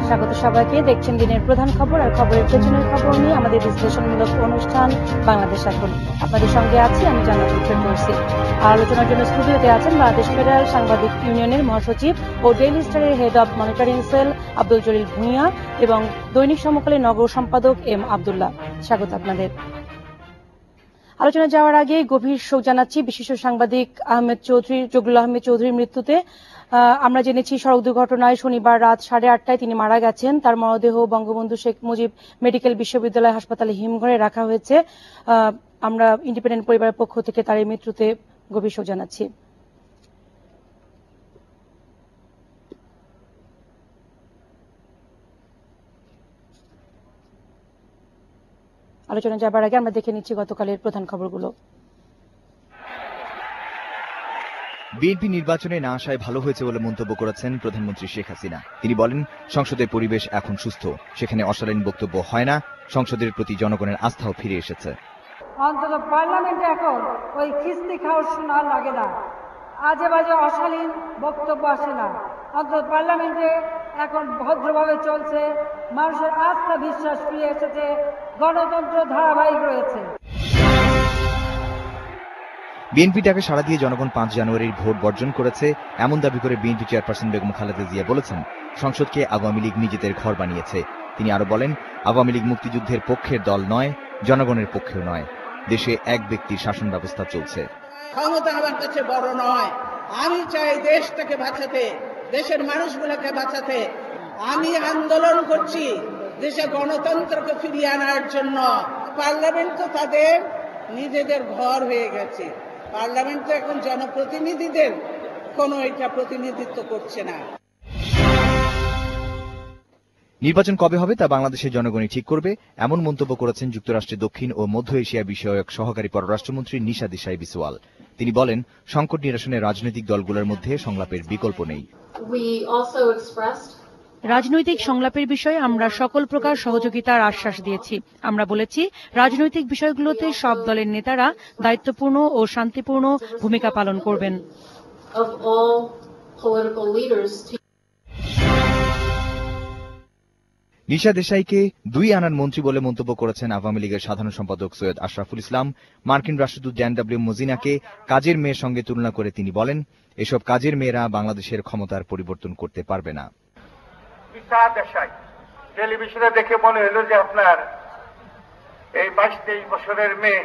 স্বাগত সবাইকে। দেখছেন দিনের প্রধান খবর আর খবরের পেছনের খবর নিয়ে আমাদের বিশ্লেষণমূলক অনুষ্ঠান বাংলাদেশ এখন। আপনাদের সঙ্গে আছি আমি জান্নাত ফেরদৌসী। আলোচনার জন্য স্টুডিওতে আছেন বাংলাদেশ ফেডারেল সাংবাদিক ইউনিয়নের মহাসচিব ও ডেইলি স্টারের head of monitoring cell Abdul Jalil Bhuiyan এবং দৈনিক সমকালীন নগর সম্পাদক এম আব্দুল্লাহ। স্বাগত আপনাদের। আলোচনা যাওয়ার আগে গভীর শোক জানাচ্ছি বিশিষ্ট সাংবাদিক জগলুল আহমেদ চৌধুরীর মৃত্যুতে। আমরা জেনেছি সড়ক দুর্ঘটনায় শনিবার রাত 8:30টায় তিনি মারা গেছেন। তার মরদেহ বঙ্গবন্ধু শেখ মুজিব মেডিকেল বিশ্ববিদ্যালয় হাসপাতালে হিমঘরে রাখা হয়েছে। আমরা ইন্ডিপেন্ডেন্ট পরিবারের পক্ষ থেকে তার এই মৃত্যুতে গভীর শোক জানাচ্ছি। আলোচনা যাবার আগে আমরা দেখে নিচ্ছি গতকালের প্রধান খবরগুলো। বিএনপি নির্বাচনে না আসায় ভালো হয়েছে বলে মন্তব্য করেছেন প্রধানমন্ত্রী শেখ হাসিনা। তিনি বলেন, সংসদের পরিবেশ এখন সুস্থ, সেখানে অশালীন বক্তব্য হয় না, সংসদের প্রতি জনগণের আস্থাও ফিরে এসেছে। অন্তত পার্লামেন্টে এখন ওই খিস্তি খাওয়ার শোনা লাগে না, আজে বাজে অশালীন বক্তব্য আসে না। অন্তত পার্লামেন্টে এখন ভদ্রভাবে চলছে, মানুষের আস্থা বিশ্বাস ফিরে এসেছে, গণতন্ত্র ধারাবাহিক রয়েছে। বিএনপি ডাকে সাড়া দিয়ে জনগণ 5 জানুয়ারির ভোট বর্জন করেছে এমন দাবি করে বিএনপি চেয়ারপারসন বেগম খালেদা জিয়া বলেছেন, সংসদকে আওয়ামী লীগ নিজেদের ঘর বানিয়েছে। তিনি আরো বলেন, আওয়ামী লীগ মুক্তিযুদ্ধের পক্ষের দল নয়, জনগণের পক্ষেও নয়। দেশে এক ব্যক্তির শাসন ব্যবস্থা চলছে। ক্ষমতা আমার কাছে বড় নয়, আমি চাই দেশটাকে বাঁচাতে, দেশের মানুষগুলোকে বাঁচাতে। আমি আন্দোলন করছি দেশে গণতন্ত্রকে ফিরিয়ে আনার জন্য। পার্লামেন্ট তো তাদের নিজেদের ঘর হয়ে গেছে। পার্লামেন্ট তো এখন জনপ্রতিনিধিদের কোনো এটা প্রতিনিধিত্ব করছে না। নির্বাচন কবে হবে তা বাংলাদেশের জনগণই ঠিক করবে, এমন মন্তব্য করেছেন যুক্তরাষ্ট্রের দক্ষিণ ও মধ্য এশিয়া বিষয়ক সহকারী পররাষ্ট্রমন্ত্রী নিশা দেশাই বিসওয়াল। তিনি বলেন, সংকট নিরসনে রাজনৈতিক দলগুলোর মধ্যে সংলাপের বিকল্প নেই। রাজনৈতিক সংলাপের বিষয়ে আমরা সকল প্রকার সহযোগিতার আশ্বাস দিয়েছি। আমরা বলেছি, রাজনৈতিক বিষয়গুলোতে সব দলের নেতারা দায়িত্বপূর্ণ ও শান্তিপূর্ণ ভূমিকা পালন করবেন। নিশা দেশাইকে 2 আনার মন্ত্রী বলে মন্তব্য করেছেন আওয়ামী লীগের সাধারণ সম্পাদক সৈয়দ আশরাফুল ইসলাম। মার্কিন রাষ্ট্রদূত জ্যান ডব্লিউ মজিনাকে কাজের মেয়ের সঙ্গে তুলনা করে তিনি বলেন, এসব কাজের মেয়েরা বাংলাদেশের ক্ষমতার পরিবর্তন করতে পারবে না। নিশা দেশাই টেলিভিশনে দেখে মনে হলো যে আপনার এই 22-23 বছরের মেয়ে,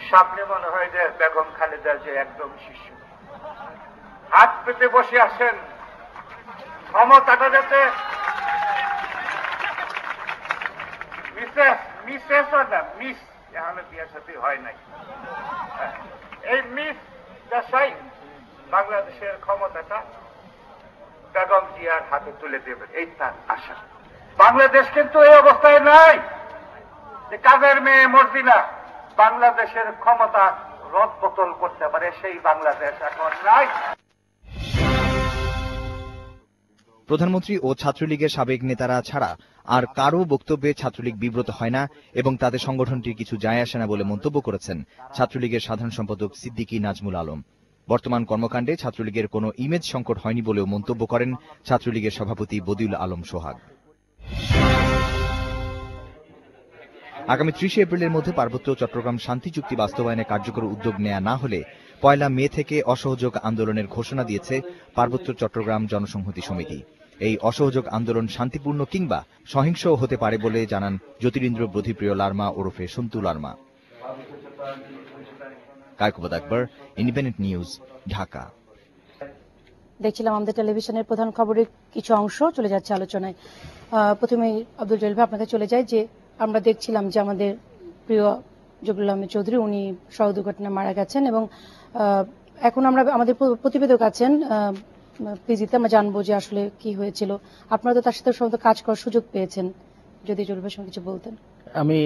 সামনে মনে হয় যে বেগম খালেদা যে একদম শিশু। হাত পেতে বসে আসেন, ক্ষমতাটা যাতে মিসেস না মিস, এখানে বিয়ের সাথে হয় নাই। এই মিস দেশাই বাংলাদেশের ক্ষমতাটা বেগম জিয়ার হাতে তুলে দেবেন, এই তার আশা। বাংলাদেশ কিন্তু এই অবস্থায় নাই যে কাজের মেয়ে মর্জিনা বাংলাদেশের ক্ষমতা রদবদল করতে পারে, সেই বাংলাদেশ এখন নাই। প্রধানমন্ত্রী ও ছাত্রলীগের সাবেক নেতারা ছাড়া আর কারো বক্তব্যে ছাত্রলীগ বিব্রত হয় না এবং তাদের সংগঠনটির কিছু যায় আসে না বলে মন্তব্য করেছেন ছাত্রলীগের সাধারণ সম্পাদক সিদ্দিকী নাজমুল আলম। বর্তমান কর্মকাণ্ডে ছাত্রলীগের কোনো ইমেজ সংকট হয়নি বলেও মন্তব্য করেন ছাত্রলীগের সভাপতি বদিউল আলম সোহাগ। আগামী 30 এপ্রিলের মধ্যে পার্বত্য চট্টগ্রাম শান্তি চুক্তি বাস্তবায়নে কার্যকর উদ্যোগ নেওয়া না হলে 1 মে থেকে অসহযোগ আন্দোলনের ঘোষণা দিয়েছে পার্বত্য চট্টগ্রাম জনসংহতি সমিতি। এই অসহযোগ আন্দোলন শান্তিপূর্ণ কিংবা সহিংসও হতে পারে বলে জানান জ্যোতিরিন্দ্র বোধিপ্রিয় লার্মা ওরফে সন্তু লার্মা। কায়কোবাদ আকবর, ইন্ডিপেন্ডেন্ট নিউজ, ঢাকা। দেখছিলাম আমাদের টেলিভিশনের প্রধান খবরের কিছু অংশ, চলে যাচ্ছে আলোচনায়। প্রথমেই আব্দুল জলিল ভাই আপনাকে চলে যায় যে আমরা দেখছিলাম যে আমাদের প্রিয় জগলুল আহমেদ চৌধুরী উনি সড়ক দুর্ঘটনায় মারা গেছেন এবং এখন আমরা আমাদের প্রতিবেদক আছেন পিজিতে, আমরা জানবো যে আসলে কি হয়েছিল। আপনারা তো তার সাথে সম্ভবত কাজ করার সুযোগ পেয়েছেন, যদি জগলুল ভাইয়ের সঙ্গে কিছু বলতেন। আমি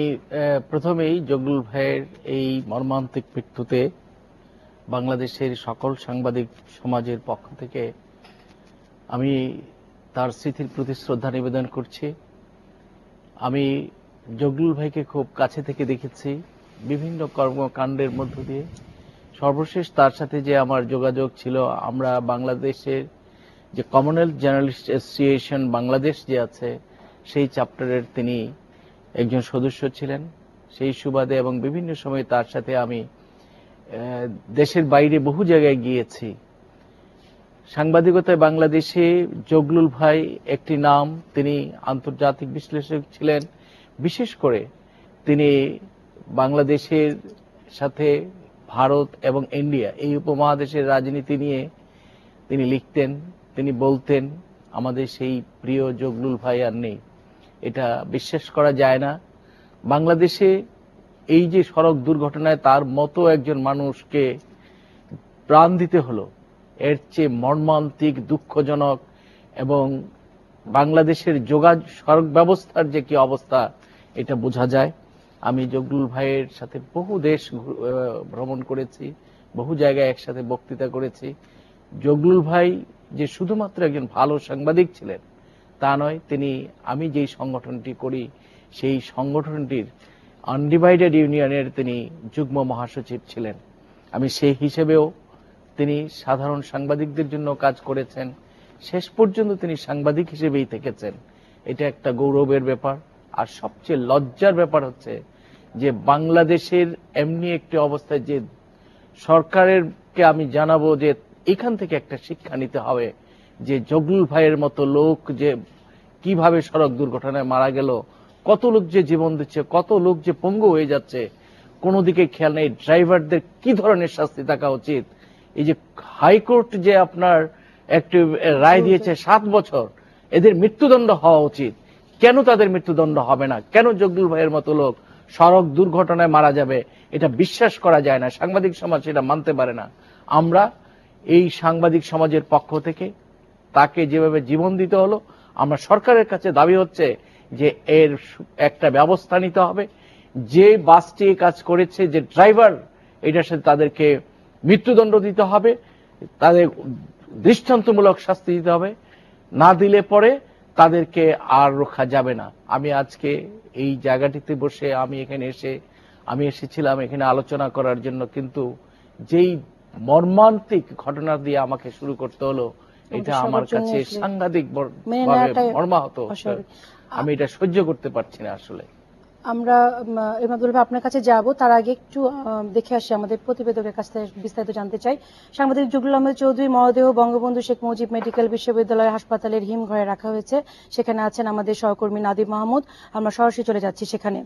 প্রথমেই জগলুল ভাইয়ের এই মর্মান্তিক মৃত্যুতে বাংলাদেশের সকল সাংবাদিক সমাজের পক্ষ থেকে আমি তার স্মৃতির প্রতি শ্রদ্ধা নিবেদন করছি। আমি জগলুল ভাইকে খুব কাছে থেকে দেখেছি বিভিন্ন কর্মকাণ্ডের মধ্য দিয়ে। সর্বশেষ তার সাথে যে আমার যোগাযোগ ছিল, আমরা বাংলাদেশের যে কমনওয়েলথ জার্নালিস্ট অ্যাসোসিয়েশন বাংলাদেশ যে আছে সেই চ্যাপ্টারের তিনি একজন সদস্য ছিলেন। সেই সুবাদে এবং বিভিন্ন সময় তার সাথে আমি দেশের বাইরে বহু জায়গায় গিয়েছি। সাংবাদিকতায় বাংলাদেশে জগলুল ভাই একটি নাম, তিনি আন্তর্জাতিক বিশ্লেষক ছিলেন। বিশেষ করে তিনি বাংলাদেশের সাথে ভারত এবং ইন্ডিয়া এই উপমহাদেশের রাজনীতি নিয়ে তিনি লিখতেন, তিনি বলতেন আমাদের সেই প্রিয় জগলুল ভাই আর নেই। এটা বিশ্বাস করা যায় না। বাংলাদেশে এই যে সড়ক দুর্ঘটনায় তার মতো একজন মানুষকে প্রাণ দিতে হলো, এর চেয়ে মর্মান্তিক, দুঃখজনক এবং বাংলাদেশের সড়ক ব্যবস্থার যে কি অবস্থা এটা বোঝা যায়। আমি জগলুল ভাইয়ের সাথে বহু দেশ ভ্রমণ করেছি, বহু জায়গায় একসাথে বক্তৃতা করেছি। জগলুল ভাই যে শুধুমাত্র একজন ভালো সাংবাদিক ছিলেন তা নয়, তিনি আমি যেই সংগঠনটি করি সেই সংগঠনটির আনডিভাইডেড ইউনিয়নের তিনি যুগ্ম মহাসচিব ছিলেন। আমি সেই হিসেবেও তিনি সাধারণ সাংবাদিকদের জন্য কাজ করেছেন। শেষ পর্যন্ত তিনি সাংবাদিক হিসেবেই থেকেছেন। এটা একটা গৌরবের ব্যাপার। আর সবচেয়ে লজ্জার ব্যাপার হচ্ছে যে বাংলাদেশের এমনি একটি অবস্থায় যে সরকারেরকে আমি জানাবো যে এখান থেকে একটা শিক্ষা নিতে হবে যে জগলুল ভাইয়ের মতো লোক যে কিভাবে সড়ক দুর্ঘটনায় মারা গেল, কত লোক যে জীবন দিচ্ছে, কত লোক যে পঙ্গু হয়ে যাচ্ছে, কোনো দিকে খেয়াল নেই। ড্রাইভারদের কি ধরনের শাস্তি থাকা উচিত। এই যে হাইকোর্ট যে আপনার একটি রায় দিয়েছে 7 বছর, এদের মৃত্যুদণ্ড হওয়া উচিত। কেন তাদের মৃত্যুদণ্ড হবে না? কেন জগলুল ভাইয়ের মতো লোক সড়ক দুর্ঘটনায় মারা যাবে? এটা বিশ্বাস করা যায় না। সাংবাদিক সমাজ এটা মানতে পারে না। আমরা এই সাংবাদিক সমাজের পক্ষ থেকে তাকে যেভাবে জীবন দিতে হলো, আমরা সরকারের কাছে দাবি হচ্ছে যে এর একটা ব্যবস্থা নিতে হবে। যে বাসটি কাজ করেছে, যে ড্রাইভার, এটার সাথে তাদেরকে মৃত্যুদণ্ড দিতে হবে, তাদের দৃষ্টান্তমূলক শাস্তি দিতে হবে। না দিলে পরে তাদেরকে আর রক্ষা যাবে না। আমি আজকে এই জায়গাটিতে বসে আমি এসেছিলাম এখানে আলোচনা করার জন্য, কিন্তু যেই মর্মান্তিক ঘটনা দিয়ে আমাকে শুরু করতে হলো, এটা আমার কাছে সাংঘাতিক মর্মাহত। আমি এটা সহ্য করতে পারছি না আসলে। আমরা ইমাদুল ভাই আপনার কাছে যাব, তার আগে একটু দেখে আসি, আমাদের প্রতিবেদকের কাছ থেকে বিস্তারিত জানতে চাই। সাংবাদিক জগলুল আহমেদ চৌধুরী মরদেহ বঙ্গবন্ধু শেখ মুজিব মেডিকেল বিশ্ববিদ্যালয় হাসপাতালের হিমঘরে রাখা হয়েছে। সেখানে আছেন আমাদের সহকর্মী নাদিম মাহমুদ। আমরা সরাসরি চলে যাচ্ছি সেখানে।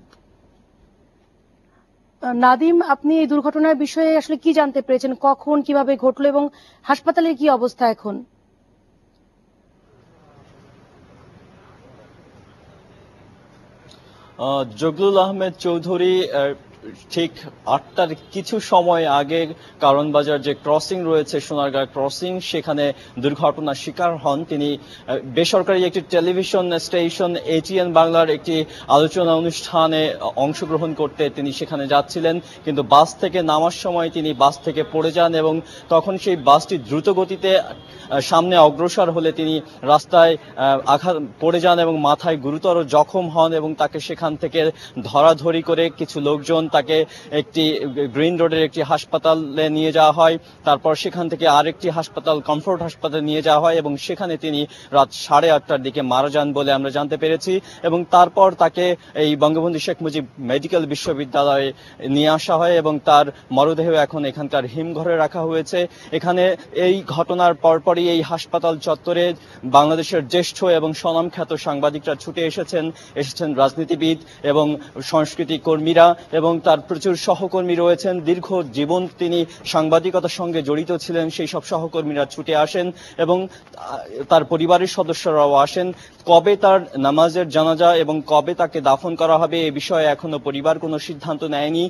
নাদিম, আপনি এই দুর্ঘটনার বিষয়ে আসলে কি জানতে পেরেছেন? কখন, কিভাবে ঘটলো এবং হাসপাতালের কি অবস্থা এখন? জগলুল আহমেদ চৌধুরী ঠিক 8টার কিছু সময় আগে কারণ বাজার যে ক্রসিং রয়েছে, সোনারগাঁ ক্রসিং, সেখানে দুর্ঘটনার শিকার হন। তিনি বেসরকারি একটি টেলিভিশন স্টেশন এটিএন বাংলার একটি আলোচনা অনুষ্ঠানে অংশগ্রহণ করতে তিনি সেখানে যাচ্ছিলেন, কিন্তু বাস থেকে নামার সময় তিনি বাস থেকে পড়ে যান এবং তখন সেই বাসটি দ্রুত গতিতে সামনে অগ্রসর হলে তিনি রাস্তায় আঘাত পড়ে যান এবং মাথায় গুরুতর জখম হন এবং তাকে সেখান থেকে ধরাধরি করে কিছু লোকজন তাকে একটি গ্রিন রোডের একটি হাসপাতালে নিয়ে যাওয়া হয়। তারপর সেখান থেকে আরেকটি হাসপাতাল, কমফোর্ট হাসপাতালে নিয়ে যাওয়া হয় এবং সেখানে তিনি রাত 8:30টার দিকে মারা যান বলে আমরা জানতে পেরেছি। এবং তারপর তাকে এই বঙ্গবন্ধু শেখ মুজিব মেডিকেল বিশ্ববিদ্যালয়ে নিয়ে আসা হয় এবং তার মরদেহ এখন এখানকার হিমঘরে রাখা হয়েছে। এখানে এই ঘটনার পরপরই এই হাসপাতাল চত্বরে বাংলাদেশের জ্যেষ্ঠ এবং স্বনামখ্যাত সাংবাদিকরা ছুটে এসেছেন রাজনীতিবিদ এবং সংস্কৃতি কর্মীরা, এবং তার প্রচুর সহকর্মী রয়েছেন। দীর্ঘ জীবন তিনি সাংবাদিকতার সঙ্গে জড়িত ছিলেন, সেই সব সহকর্মীরা ছুটে আসেন এবং তার পরিবারের সদস্যরাও আসেন। কবে তার নামাজের জানাজা এবং কবে তাকে দাফন করা হবে এ বিষয়ে এখনো পরিবার কোনো সিদ্ধান্ত নেয়নি।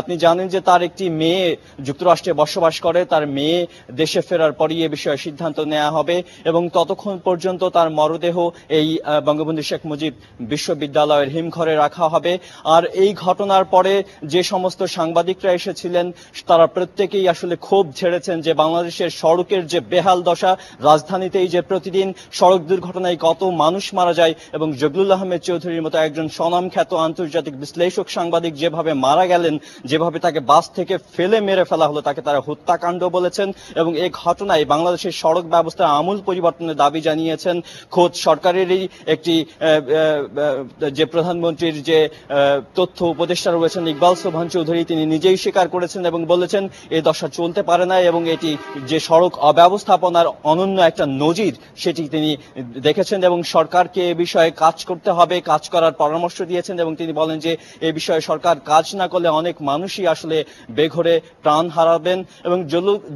আপনি জানেন যে তার একটি মেয়ে যুক্তরাষ্ট্রে বসবাস করে, তার মেয়ে দেশে ফেরার পরই এ বিষয়ে সিদ্ধান্ত নেওয়া হবে এবং ততক্ষণ পর্যন্ত তার মরদেহ এই বঙ্গবন্ধু শেখ মুজিব বিশ্ববিদ্যালয়ের হিমঘরে রাখা হবে। আর এই ঘটনার পরে যে সমস্ত সাংবাদিকরা এসেছিলেন তারা প্রত্যেকেই আসলে ক্ষোভ ঝেড়েছেন যে বাংলাদেশের সড়কের যে বেহাল দশা, রাজধানীতেই যে প্রতিদিন সড়ক দুর্ঘটনায় কত মানুষ মারা যায় এবং জগলুল আহমেদ চৌধুরীর মতো একজন স্বনামখ্যাত আন্তর্জাতিক বিশ্লেষক সাংবাদিক যেভাবে মারা গেলেন, যেভাবে তাকে বাস থেকে ফেলে মেরে ফেলা হলো, তাকে তারা হত্যাকাণ্ড বলেছেন এবং এই ঘটনায় বাংলাদেশের সড়ক ব্যবস্থার আমূল পরিবর্তনের দাবি জানিয়েছেন। খোদ সরকারেরই একটি যে প্রধানমন্ত্রীর যে তথ্য উপদেষ্টা রয়েছেন ইকবাল সোবহান চৌধুরী, তিনি নিজেই স্বীকার করেছেন এবং বলেছেন এই দশা চলতে পারে না এবং এটি যে সড়ক অব্যবস্থাপনার অনন্য একটা নজির সেটি তিনি দেখেছেন এবং সরকারকে এ বিষয়ে কাজ করতে হবে, কাজ করার পরামর্শ দিয়েছেন এবং তিনি বলেন যে এ বিষয়ে সরকার কাজ না করলে অনেক মানুষই আসলে বেঘরে প্রাণ হারাবেন। এবং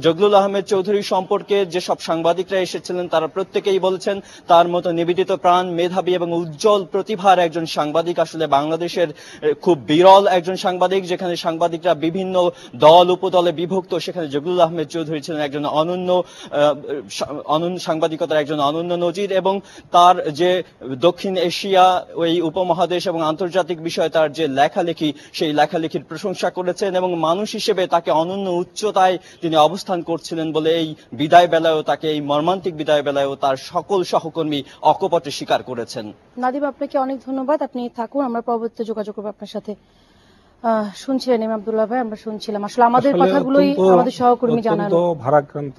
জগলুল আহমেদ চৌধুরী সম্পর্কে যেসব সাংবাদিকরা এসেছিলেন তারা প্রত্যেকেই বলেছেন তার মতো নিবেদিত প্রাণ, মেধাবী এবং উজ্জ্বল প্রতিভার একজন সাংবাদিক আসলে বাংলাদেশের খুব বিরল একজন সাংবাদিক, যেখানে সাংবাদিকরা বিভিন্ন দল উপদলে বিভক্ত, সেখানে জগলুল আহমেদ চৌধুরী ছিলেন একজন অনন্য সাংবাদিকতার একজন অনন্য নজির এবং তার যে দক্ষিণ এশিয়া ওই উপমহাদেশ এবং আন্তর্জাতিক বিষয়ে তার যে লেখালেখি, সেই লেখালেখির প্রশংসা করেছেন এবং মানুষ হিসেবে তাকে অনন্য উচ্চতায় তিনি অবস্থান করছিলেন বলে এই বিদায় বেলায়ও তাকে, এই মর্মান্তিক বিদায় বেলায়ও তার সকল সহকর্মী অকপটে স্বীকার করেছেন। নাদিব, আপনাকে অনেক ধন্যবাদ, আপনি থাকুন, আমরা পরবর্তীতে যোগাযোগ করবো আপনার সাথে। শুনছিলেন এম আব্দুল্লাহ ভাই, আমরা শুনছিলাম আসলে আমাদের কথাগুলোই আমাদের সহকর্মী জানালো। ভারাক্রান্ত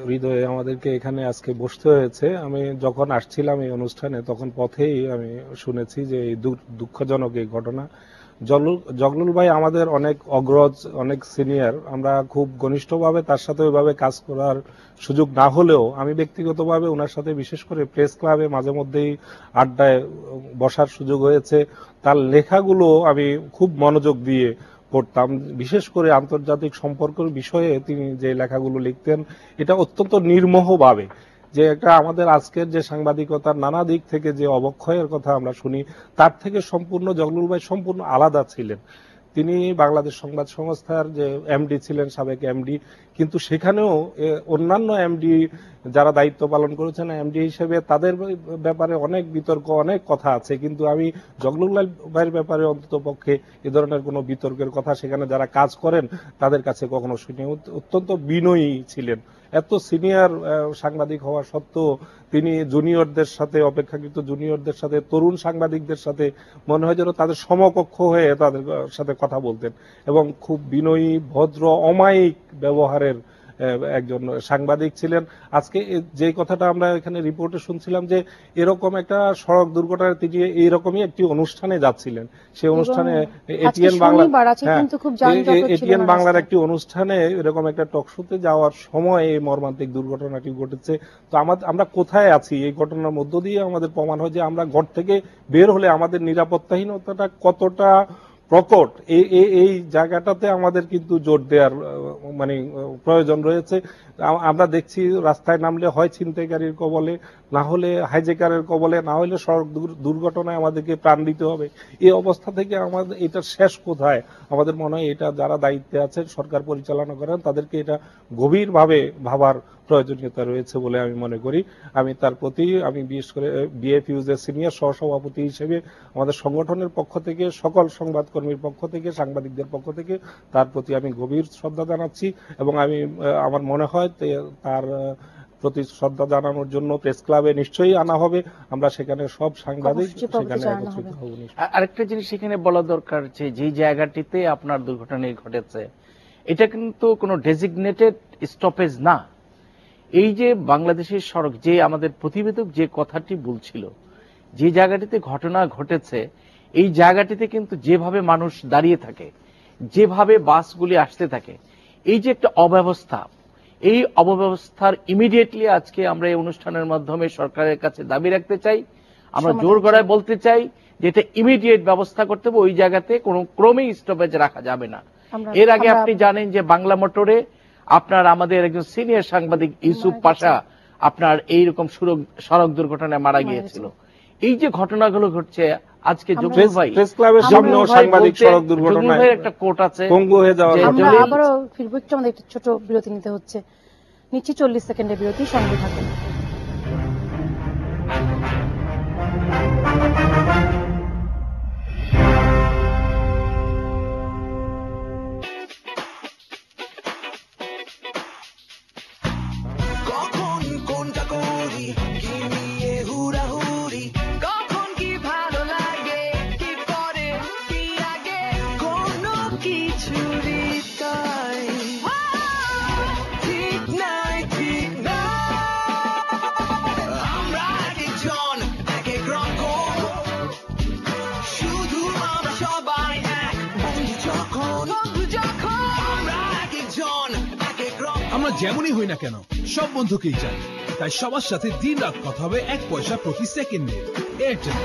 হৃদয়ে আমাদেরকে এখানে আজকে বসতে হয়েছে। আমি যখন আসছিলাম এই অনুষ্ঠানে তখন পথেই আমি শুনেছি যে এই দুঃখজনক এই ঘটনা। জগলুল ভাই আমাদের অনেক অগ্রজ, অনেক সিনিয়র, আমরা খুব ঘনিষ্ঠভাবে তার সাথে ওইভাবে কাজ করার সুযোগ না হলেও আমি ব্যক্তিগতভাবে ওনার সাথে বিশেষ করে প্রেস ক্লাবে মাঝে মধ্যেই আড্ডায় বসার সুযোগ হয়েছে। তার লেখাগুলো আমি খুব মনোযোগ দিয়ে পড়তাম, বিশেষ করে আন্তর্জাতিক সম্পর্কের বিষয়ে তিনি যে লেখাগুলো লিখতেন এটা অত্যন্ত নির্মোহভাবে, যে একটা আমাদের আজকের যে সাংবাদিকতার নানা দিক থেকে যে অবক্ষয়ের কথা আমরা শুনি তার থেকে সম্পূর্ণ জগলুল ভাই সম্পূর্ণ আলাদা ছিলেন। তিনি বাংলাদেশ সংবাদ সংস্থার যে এমডি ছিলেন, সাবেক এমডি, কিন্তু সেখানেও অন্যান্য এমডি যারা দায়িত্ব পালন করেছেন এমডি হিসেবে তাদের ব্যাপারে অনেক বিতর্ক, অনেক কথা আছে, কিন্তু আমি জগলুল ভাইয়ের ব্যাপারে অন্তত পক্ষে এ ধরনের কোনো বিতর্কের কথা সেখানে যারা কাজ করেন তাদের কাছে কখনো শুনি। অত্যন্ত বিনয়ী ছিলেন। এত সিনিয়র সাংবাদিক হওয়া সত্ত্বেও তিনি জুনিয়রদের সাথে, অপেক্ষাকৃত জুনিয়রদের সাথে, তরুণ সাংবাদিকদের সাথে মনে হয় যেন তাদের সমকক্ষ হয়ে তাদের সাথে কথা বলতেন এবং খুব বিনয়ী, ভদ্র, অমায়িক ব্যবহারের একজন সাংবাদিক ছিলেন। আজকে যে কথাটা আমরা এখানে রিপোর্টে শুনছিলাম যে এরকম একটা সড়ক দুর্ঘটনায় তিনি এইরকমই একটি অনুষ্ঠানে যাচ্ছিলেন, সেই অনুষ্ঠানে এটিএন বাংলার একটি অনুষ্ঠানে এরকম একটা টকশোতে যাওয়ার সময় এই মর্মান্তিক দুর্ঘটনাটি ঘটেছে। তো আমরা কোথায় আছি এই ঘটনার মধ্য দিয়ে আমাদের প্রমাণ হয় যে আমরা ঘর থেকে বের হলে আমাদের নিরাপত্তাহীনতাটা কতটা প্রকট, এই জায়গাটাতে আমাদের কিন্তু জোর দেওয়ার মানে প্রয়োজন রয়েছে। আমরা দেখছি রাস্তায় নামলে হয় ছিনতাইকারীর কবলে, না হলে হাইজেকারের কবলে, না হলে সড়ক দুর্ঘটনায় আমাদেরকে প্রাণ দিতে হবে। এই অবস্থা থেকে আমাদের এটার শেষ কোথায়? আমাদের মনে হয় এটা যারা দায়িত্বে আছেন, সরকার পরিচালনা করেন, তাদেরকে এটা গভীরভাবে ভাবার প্রয়োজনীয়তা রয়েছে বলে আমি মনে করি। আমি তার প্রতি, আমি বিশেষ করে বিএফইউজের সিনিয়র সহসভাপতি হিসেবে আমাদের সংগঠনের পক্ষ থেকে, সকল সংবাদকর্মীর পক্ষ থেকে, সাংবাদিকদের পক্ষ থেকে তার প্রতি আমি গভীর শ্রদ্ধা জানাচ্ছি এবং আমি আমার মনে হয় তার প্রতি শ্রদ্ধা জানানোর জন্য প্রেস ক্লাবে নিশ্চয়ই আনা হবে। আমরা সেখানে সব সাংবাদিক সেখানে একত্রিত হব। আরেকটা জিনিস সেখানে বলা দরকার যে যেই জায়গাটিতে আপনার দুর্ঘটনা ঘটেছে এটা কিন্তু কোনো ডেজিগনেটেড স্টপেজ না। এই যে বাংলাদেশের সড়ক, যে আমাদের প্রতিবেদক যে কথাটি বলছিল, যে জায়গাটিতে ঘটনা ঘটেছে এই জায়গাটিতে কিন্তু যেভাবে মানুষ দাঁড়িয়ে থাকে, যেভাবে বাসগুলি আসতে থাকে, এই যে একটা অব্যবস্থা, এই অব্যবস্থার ইমিডিয়েটলি আজকে আমরা এই অনুষ্ঠানের মাধ্যমে সরকারের কাছে দাবি রাখতে চাই, আমরা জোর গলায় বলতে চাই যে এটা ইমিডিয়েট ব্যবস্থা করতে হবে। ওই জায়গাতে কোনো ক্রমেই স্টপেজ রাখা যাবে না। এর আগে আপনি জানেন যে বাংলা মোটরে আপনার আমাদের একজন সিনিয়র সাংবাদিক ইউসুফ পাশা আপনার এইরকম সড়ক দুর্ঘটনায় মারা গিয়েছিল। এই যে ঘটনাগুলো ঘটছে আজকে জগলুল ভাই প্রেস ক্লাবের সামনেও সাংবাদিক সড়ক দুর্ঘটনায় একটা কোর্ট আছে পঙ্গু হয়ে যাওয়া। আমরা আবারও ফিরবো, একটু আমাদের একটা ছোট বিরতি নিতে হচ্ছে, নিচে 40 সেকেন্ডের বিরতি, সঙ্গে থাকুন। যেমনই হই না কেন সব বন্ধুকেই চাই, তাই সবার সাথে দিন রাত কথা হবে 1 পয়সা প্রতি সেকেন্ডে। এয়ারটেল।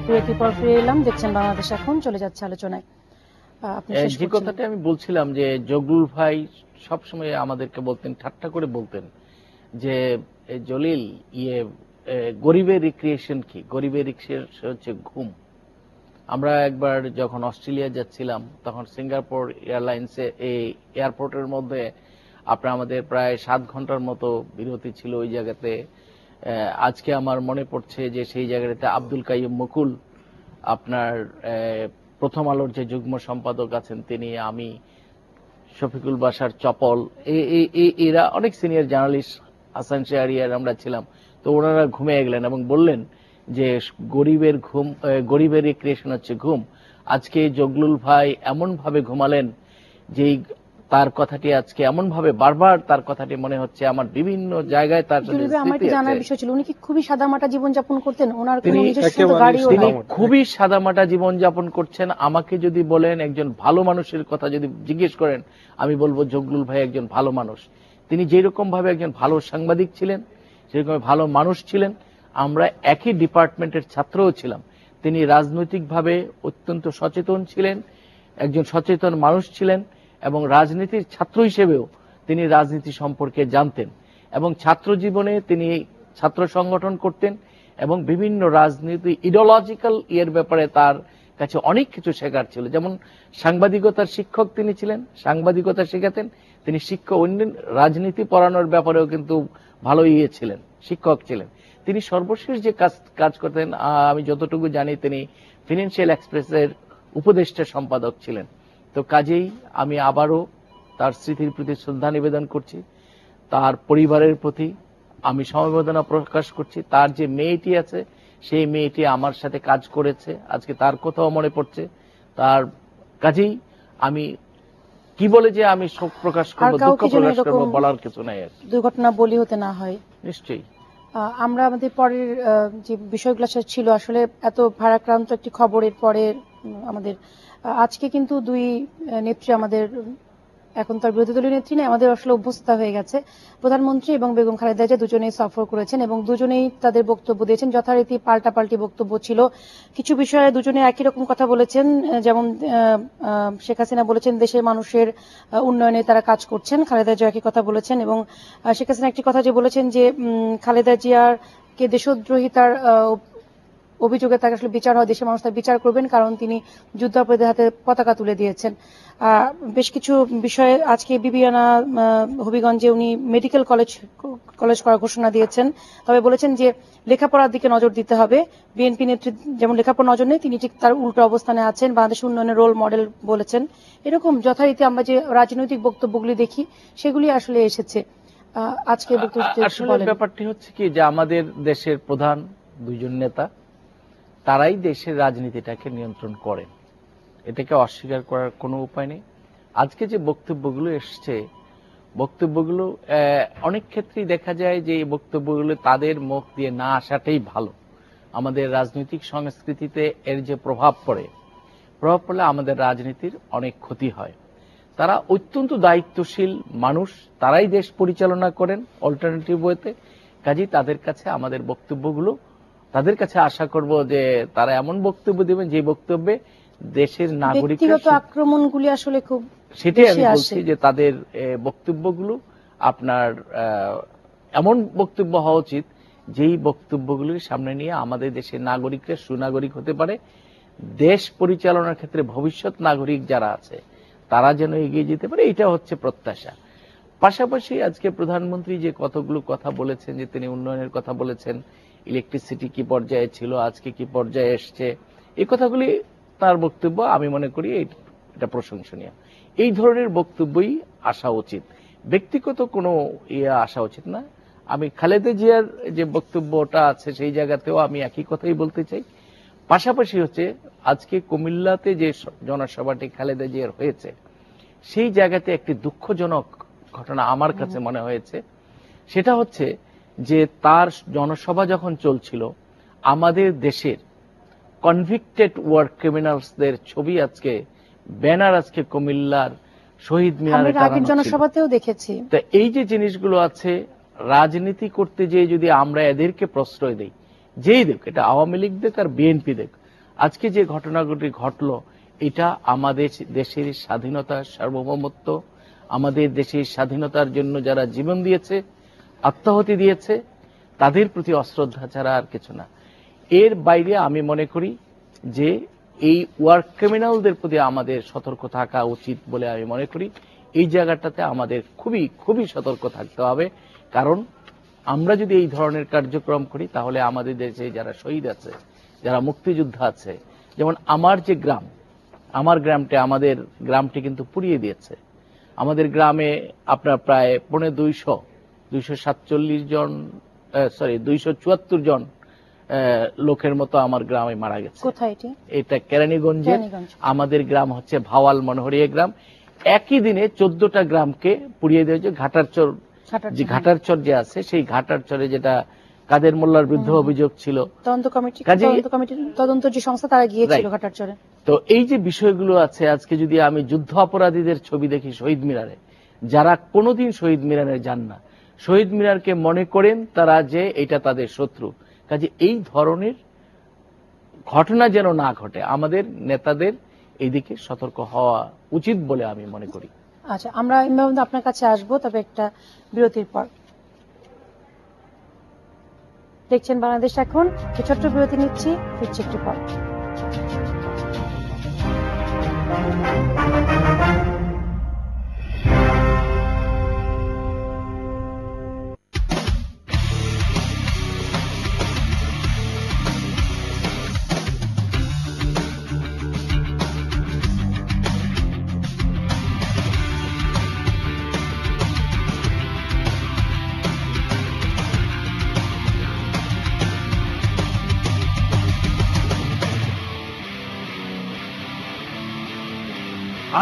বিরতি পর ফিরে এলাম, দেখছেন বাংলাদেশ এখন, চলে যাচ্ছে আলোচনায়। আপনি শেষ যে করছেন। কথাটা আমি বলছিলাম যে জগলুল ভাই সবসময় আমাদেরকে বলতেন, ঠাট্টা করে বলতেন যে জলিল গরিবের রিক্রিয়েশন কি? গরিবের রিক্রিয়েশন হচ্ছে ঘুম। আমরা একবার যখন অস্ট্রেলিয়া যাচ্ছিলাম তখন সিঙ্গাপুর এয়ারলাইন্সে এই এয়ারপোর্টের মধ্যে আমাদের প্রায় 7 ঘন্টার মতো বিরতি ছিল ওই জায়গাতে। আজকে আমার মনে পড়ছে যে সেই জায়গাটাতে আব্দুল কাইয়ুম মুকুল, আপনার প্রথম আলোর যে যুগ্ম সম্পাদক আছেন তিনি, আমি, শফিকুল বাসার চপল, এরা অনেক সিনিয়র জার্নালিস্ট, হাসান শাহরিয়ার আমরা ছিলাম। তো ওনারা ঘুমিয়ে গেলেন এবং বললেন যে গরিবের রিক্রিয়েশন হচ্ছে ঘুম। আজকে জগলুল ভাই এমন ভাবে ঘুমালেন যে তার কথাটি আজকে এমন ভাবে বারবার তার কথাটি মনে হচ্ছে আমার বিভিন্ন জায়গায় তার আমার কি জানার বিষয় ছিল, উনি কি খুবই সাদামাটা জীবন যাপন করতেন? ওনার কোনো নিজস্ব গাড়িও তিনি নেই? খুবই সাদামাটা জীবন যাপন করছেন। আমাকে যদি বলেন একজন ভালো মানুষের কথা যদি জিজ্ঞেস করেন, আমি বলবো জগলুল ভাই একজন ভালো মানুষ। তিনি যেরকম ভাবে একজন ভালো সাংবাদিক ছিলেন, সেরকম ভালো মানুষ ছিলেন। আমরা একই ডিপার্টমেন্টের ছাত্রও ছিলাম। তিনি রাজনৈতিকভাবে অত্যন্ত সচেতন ছিলেন, একজন সচেতন মানুষ ছিলেন এবং রাজনীতির ছাত্র হিসেবেও তিনি রাজনীতি সম্পর্কে জানতেন এবং ছাত্র জীবনে তিনি ছাত্র সংগঠন করতেন এবং বিভিন্ন রাজনীতি ইডিওলজিক্যাল ব্যাপারে তার কাছে অনেক কিছু শেখার ছিল। যেমন সাংবাদিকতার শিক্ষক তিনি ছিলেন, সাংবাদিকতা শেখাতেন। তিনি অন্য রাজনীতি পড়ানোর ব্যাপারেও কিন্তু ভালো ছিলেন, শিক্ষক ছিলেন। তিনি সর্বশেষ যে কাজ করতেন, আমি যতটুকু জানি তিনি ফিনান্সিয়াল এক্সপ্রেসের উপদেষ্টা সম্পাদক ছিলেন। তো কাজেই আমি আবারও তার স্মৃতির প্রতি শ্রদ্ধা নিবেদন করছি, তার পরিবারের প্রতি আমি সমবেদনা প্রকাশ করছি। তার যে মেয়েটি আছে সেই মেয়েটি আমার সাথে কাজ করেছে, আজকে তার কথাও মনে পড়ছে। তার কাজেই আমি কি বলে যে আমি শোক প্রকাশ করবো, দুঃখ প্রকাশ করবো, বলার কিছু নাই। দুর্ঘটনা বলি হতে না হয়। নিশ্চয়ই আমরা আমাদের পরের যে বিষয়গুলো ছিল, আসলে এত ভারাক্রান্ত একটি খবরের পরে আমাদের আজকে কিন্তু দুই নেত্রী, আমাদের এখন তার বিরোধী দলীয় নেত্রী নেই, আমাদের আসলে অভ্যস্ত হয়ে গেছে। প্রধানমন্ত্রী এবং বেগম খালেদা জিয়া দুজনেই সফর করেছেন এবং দুজনেই তাদের বক্তব্য দিয়েছেন। যথারীতি পাল্টাপাল্টি বক্তব্য ছিল। কিছু বিষয়ে দুজনে একই রকম কথা বলেছেন, যেমন শেখ হাসিনা বলেছেন দেশের মানুষের উন্নয়নে তারা কাজ করছেন, খালেদা জিয়া একই কথা বলেছেন। এবং শেখ হাসিনা একটি কথা যে বলেছেন যে খালেদা জিয়াকে দেশদ্রোহিতার অভিযোগে তাকে আসলে বিচার হয়, দেশের মানুষ তার বিচার করবেন, কারণ তিনি যুদ্ধাপরাধীদের হাতে পতাকা তুলে দিয়েছেন। বেশ কিছু বিষয়ে আজকে বিবিআনা হবিগঞ্জে উনি মেডিকেল কলেজ করার ঘোষণা দিয়েছেন। তবে বলেছেন যে লেখাপড়ার দিকে নজর দিতে হবে। বিএনপি নেত্রী যেমন লেখাপড়া নজর নেই, তিনি ঠিক তার উল্টো অবস্থানে আছেন, বাংলাদেশ উন্নয়নের রোল মডেল বলেছেন। এরকম যথারীতি আমরা যে রাজনৈতিক বক্তব্যগুলি দেখি সেগুলি আসলে এসেছে আজকে বক্তব্য। ব্যাপারটি হচ্ছে কি যে আমাদের দেশের প্রধান দুইজন নেতা তারাই দেশের রাজনীতিটাকে নিয়ন্ত্রণ করেন, এটাকে অস্বীকার করার কোনো উপায় নেই। আজকে যে বক্তব্যগুলো এসছে, বক্তব্যগুলো অনেক ক্ষেত্রেই দেখা যায় যে এই বক্তব্যগুলো তাদের মুখ দিয়ে না আসাটাই ভালো। আমাদের রাজনৈতিক সংস্কৃতিতে এর যে প্রভাব পড়লে আমাদের রাজনীতির অনেক ক্ষতি হয়। তারা অত্যন্ত দায়িত্বশীল মানুষ, তারাই দেশ পরিচালনা করেন অল্টারনেটিভ ওয়েতে। কাজেই তাদের কাছে আমাদের বক্তব্যগুলো, তাদের কাছে আশা করব যে তারা এমন বক্তব্য দেবেন যে বক্তব্যে দেশের নাগরিকরা আক্রমণগুলি আসলে খুব, সেটাই আমি বলছি যে তাদের বক্তব্যগুলো আপনার এমন বক্তব্য হওয়া উচিত যেই বক্তব্যগুলির সামনে নিয়ে আমাদের দেশের নাগরিকরা সুনাগরিক হতে পারে, দেশ পরিচালনার ক্ষেত্রে ভবিষ্যৎ নাগরিক যারা আছে তারা যেন এগিয়ে যেতে পারে, এটা হচ্ছে প্রত্যাশা। পাশাপাশি আজকে প্রধানমন্ত্রী যে কতগুলো কথা বলেছেন, যে তিনি উন্নয়নের কথা বলেছেন, ইলেকট্রিসিটি কি পর্যায়ে ছিল, আজকে কি পর্যায়ে এসছে, এই কথাগুলি তার বক্তব্য আমি মনে করি এটা প্রশংসনীয়। এই ধরনের বক্তব্যই আসা উচিত, ব্যক্তিগত কোনো আসা উচিত না। আমি খালেদা জিয়ার যে বক্তব্যটা আছে সেই জায়গাতেও আমি একই কথাই বলতে চাই। পাশাপাশি হচ্ছে আজকে কুমিল্লাতে যে জনসভাটি খালেদা জিয়ার হয়েছে, সেই জায়গাতে একটি দুঃখজনক ঘটনা আমার কাছে মনে হয়েছে। সেটা হচ্ছে যে তার জনসভা যখন চলছিল, আমাদের দেশের কনভিক্টেড ওয়ার ক্রিমিনালসদের ছবি আজকে ব্যানার আজকে কুমিল্লার শহীদ মিনারে আগের জনসভাতেও দেখেছি। তো এই যে জিনিসগুলো আছে, রাজনীতি করতে যে যদি আমরা এদেরকে প্রশ্রয় দেই, যেই দেখ, এটা আওয়ামী লীগ দেখ আর বিএনপি দেখ, আজকে যে ঘটনাগুলি ঘটলো, এটা আমাদের দেশের স্বাধীনতা, সার্বভৌমত্ব, আমাদের দেশের স্বাধীনতার জন্য যারা জীবন দিয়েছে, আত্মাহুতি দিয়েছে, তাদের প্রতি অশ্রদ্ধা ছাড়া আর কিছু না। এর বাইরে আমি মনে করি যে এই ওয়ার ক্রিমিনালদের প্রতি আমাদের সতর্ক থাকা উচিত বলে আমি মনে করি। এই জায়গাটাতে আমাদের খুবই খুবই সতর্ক থাকতে হবে, কারণ আমরা যদি এই ধরনের কার্যক্রম করি তাহলে আমাদের দেশে যারা শহীদ আছে, যারা মুক্তিযোদ্ধা আছে, যেমন আমার যে গ্রাম, আমার আমাদের গ্রামটি কিন্তু পুড়িয়ে দিয়েছে। আমাদের গ্রামে আপনার প্রায় 247 জন 274 জন লোকের মতো আমার গ্রামে মারা গেছে। কোথায় এটি? এটা কেরানীগঞ্জে। আমাদের গ্রাম হচ্ছে ভাওয়াল মনোহরিয়া গ্রাম। একই দিনে 14টা গ্রামকে পুড়িয়ে দিয়েছে। ঘাটারচর যে আছে, সেই ঘাটারচরে যেটা কাদের মোল্লার বিরুদ্ধে অভিযোগ ছিল, তদন্ত যে সংস্থা তারা গিয়েছিল ঘাটারচরে। তো এই যে বিষয়গুলো আছে, আজকে যদি আমি যুদ্ধ অপরাধীদের ছবি দেখি শহীদ মিনারে, যারা কোনোদিন শহীদ মিনারে যান না, শহীদ মিনারকে মনে করেন তারা যে এটা তাদের শত্রু, কাজে এই ধরনের ঘটনা যেন না ঘটে, আমাদের নেতাদের এইদিকে সতর্ক হওয়া উচিত বলে আমি মনে করি। আচ্ছা, আমরা আপনার কাছে আসবো, তবে একটা বিরতির পর। দেখছেন বাংলাদেশ এখন, ছোট্ট বিরতি নিচ্ছি, ফিরছি একটু পর।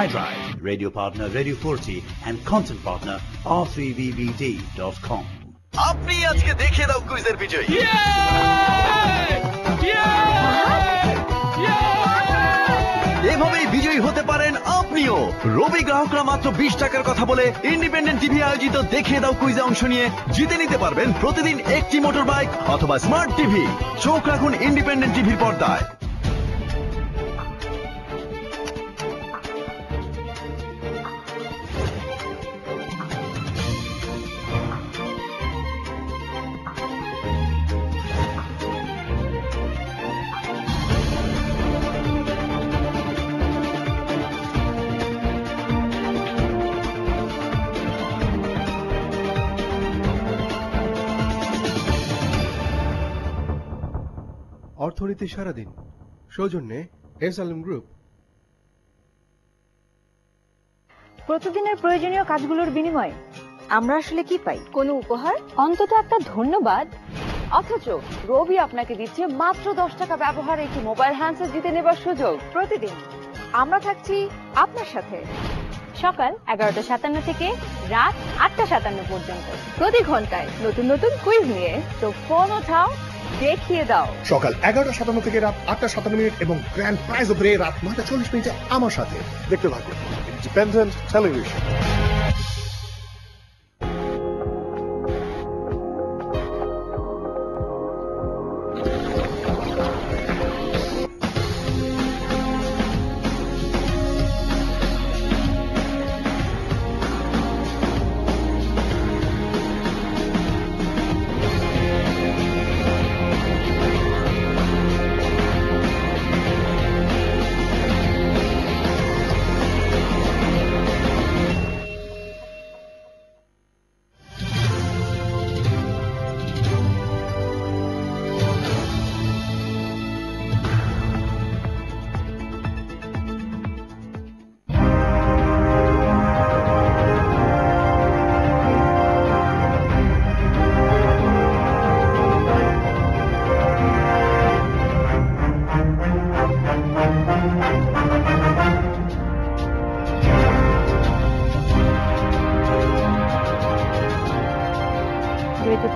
iDrive, radio partner Radio 40 and content partner R3VBD.com. আপনি আজকে দেখে দাও কুইজের বিজয়ী। এভাবেই বিজয়ী হতে পারেন আপনিও। রবি গ্রাহকরা মাত্র 20 টাকার কথা বলে ইন্ডিপেন্ডেন্ট টিভি আয়োজিত দেখে দাও কুইজে অংশ নিয়ে জিতে নিতে পারবেন প্রতিদিন একটি মোটর বাইক অথবা স্মার্ট টিভি। চোখ রাখুন ইন্ডিপেন্ডেন্ট টিভির পর্দায়। অর্থনীতি সারাদিন, সৌজন্যে এসএলএম গ্রুপ। প্রতিদিনের প্রয়োজনীয় কাজগুলোর বিনিময়ে আমরা আসলে কি পাই? কোনো উপহার, অন্তত একটা ধন্যবাদ। অথচ রবি আপনাকে দিচ্ছে মাত্র 10 টাকা ব্যবহারে একটি মোবাইল হ্যান্ডসেট জিতে নেবার সুযোগ। প্রতিদিন আমরা থাকছি আপনার সাথে সকাল 11:57 থেকে রাত 8:57 পর্যন্ত, প্রতি ঘন্টায় নতুন নতুন কুইজ নিয়ে। তো ফোন ওঠাও, দেখিয়ে দাও। সকাল 11:57 থেকে রাত 8:57 এবং গ্র্যান্ড প্রাইজ উপরে রাত 9:40 আমার সাথে দেখতে থাকুন ইন্ডিপেন্ডেন্ট টেলিভিশন।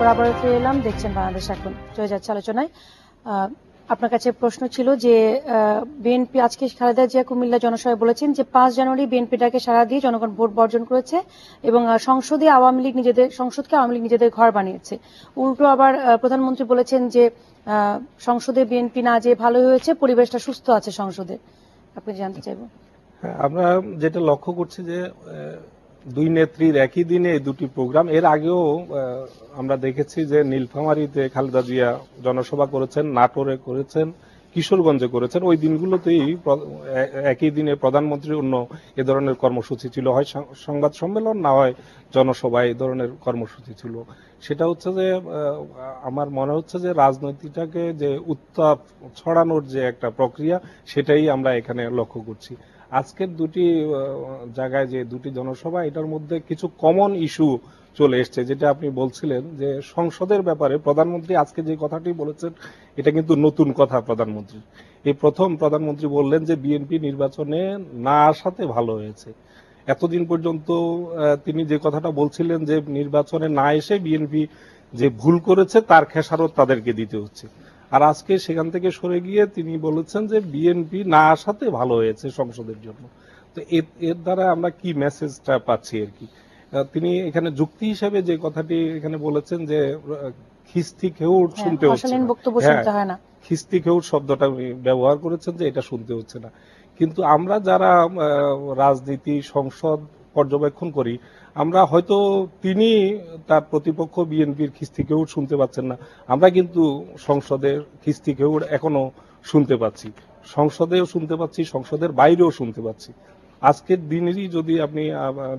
পর আবারও ফিরে এলাম, দেখছেন বাংলাদেশ এখন। চলে যাচ্ছে আলোচনায়। আপনার কাছে প্রশ্ন ছিল যে বিএনপি আজকে খালেদা জিয়া কুমিল্লা জনসভায় বলেছেন যে 5 জানুয়ারি বিএনপি ডাকে সাড়া দিয়ে জনগণ ভোট বর্জন করেছে এবং সংসদকে আওয়ামী লীগ নিজেদের ঘর বানিয়েছে। উল্টো আবার প্রধানমন্ত্রী বলেছেন যে সংসদে বিএনপি না যে ভালো হয়েছে, পরিবেশটা সুস্থ আছে সংসদে। আপনি জানতে চাইব। আমরা যেটা লক্ষ্য করছি যে দুই নেত্রীর একই দিনে এই দুটি প্রোগ্রাম, এর আগেও আমরা দেখেছি যে নীলফামারীতে খালেদা জিয়া জনসভা করেছেন, নাটোরে করেছেন, কিশোরগঞ্জে করেছেন। ওই দিনগুলোতেই একই দিনে প্রধানমন্ত্রীর অন্য এ ধরনের কর্মসূচি ছিল, হয় সংবাদ সম্মেলন না হয় জনসভা, এই ধরনের কর্মসূচি ছিল। সেটা হচ্ছে যে আমার মনে হচ্ছে যে রাজনীতিটাকে যে উত্তাপ ছড়ানোর যে একটা প্রক্রিয়া, সেটাই আমরা এখানে লক্ষ্য করছি। আজকের দুটি জায়গায় যে দুটি জনসভা, এটার মধ্যে কিছু কমন ইস্যু চলে এসছে, যেটা আপনি বলছিলেন যে সংসদের ব্যাপারে প্রধানমন্ত্রী আজকে যে কথাটি বলেছেন, এটা কিন্তু নতুন কথা প্রধানমন্ত্রী। এই প্রথম প্রধানমন্ত্রী বললেন যে বিএনপি নির্বাচনে না আসাতে ভালো হয়েছে। এতদিন পর্যন্ত তিনি যে কথাটা বলছিলেন যে নির্বাচনে না এসে বিএনপি যে ভুল করেছে তার খেসারত তাদেরকে দিতে হচ্ছে, আর আজকে সেখান থেকে সরে গিয়ে তিনি বলেছেন যে বিএনপি না আসাতে ভালো হয়েছে সংসদের জন্য। তো এর দ্বারা আমরা কি মেসেজটা পাচ্ছি আর কি? তিনি এখানে যুক্তি হিসেবে যে কথাটি এখানে বলেছেন যে খিস্তি খেউর শুনতে হচ্ছে না, খিস্তি খেউর শব্দটা ব্যবহার করেছেন যে এটা শুনতে হচ্ছে না। কিন্তু আমরা যারা রাজনীতি সংসদ পর্যবেক্ষণ করি, আমরা হয়তো তিনি তার প্রতিপক্ষ বিএনপির খিস্তি খেউর শুনতে পাচ্ছেন না, আমরা কিন্তু সংসদের খিস্তি খেউর এখনো শুনতে পাচ্ছি, সংসদেও শুনতে পাচ্ছি, সংসদের বাইরেও শুনতে পাচ্ছি। আজকের দিনেরই যদি আপনি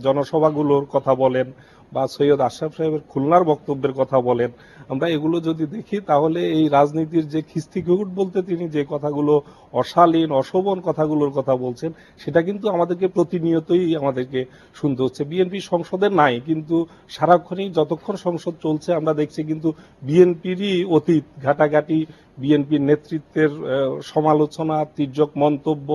জনসভাগুলোর কথা বলেন বা সৈয়দ আশরাফ সাহেবের খুলনার বক্তব্যের কথা বলেন, আমরা এগুলো যদি দেখি তাহলে এই রাজনীতির যে খিস্তি খেউট বলতে তিনি যে কথাগুলো অশালীন অশোভন কথাগুলোর কথা বলছেন, সেটা কিন্তু আমাদেরকে প্রতিনিয়তই আমাদেরকে শুনতে হচ্ছে। বিএনপি সংসদে নাই, কিন্তু সারাক্ষণই যতক্ষণ সংসদ চলছে আমরা দেখছি কিন্তু বিএনপিরই অতীত ঘাটাঘাটি, বিএনপির নেতৃত্বের সমালোচনা, তির্যক মন্তব্য,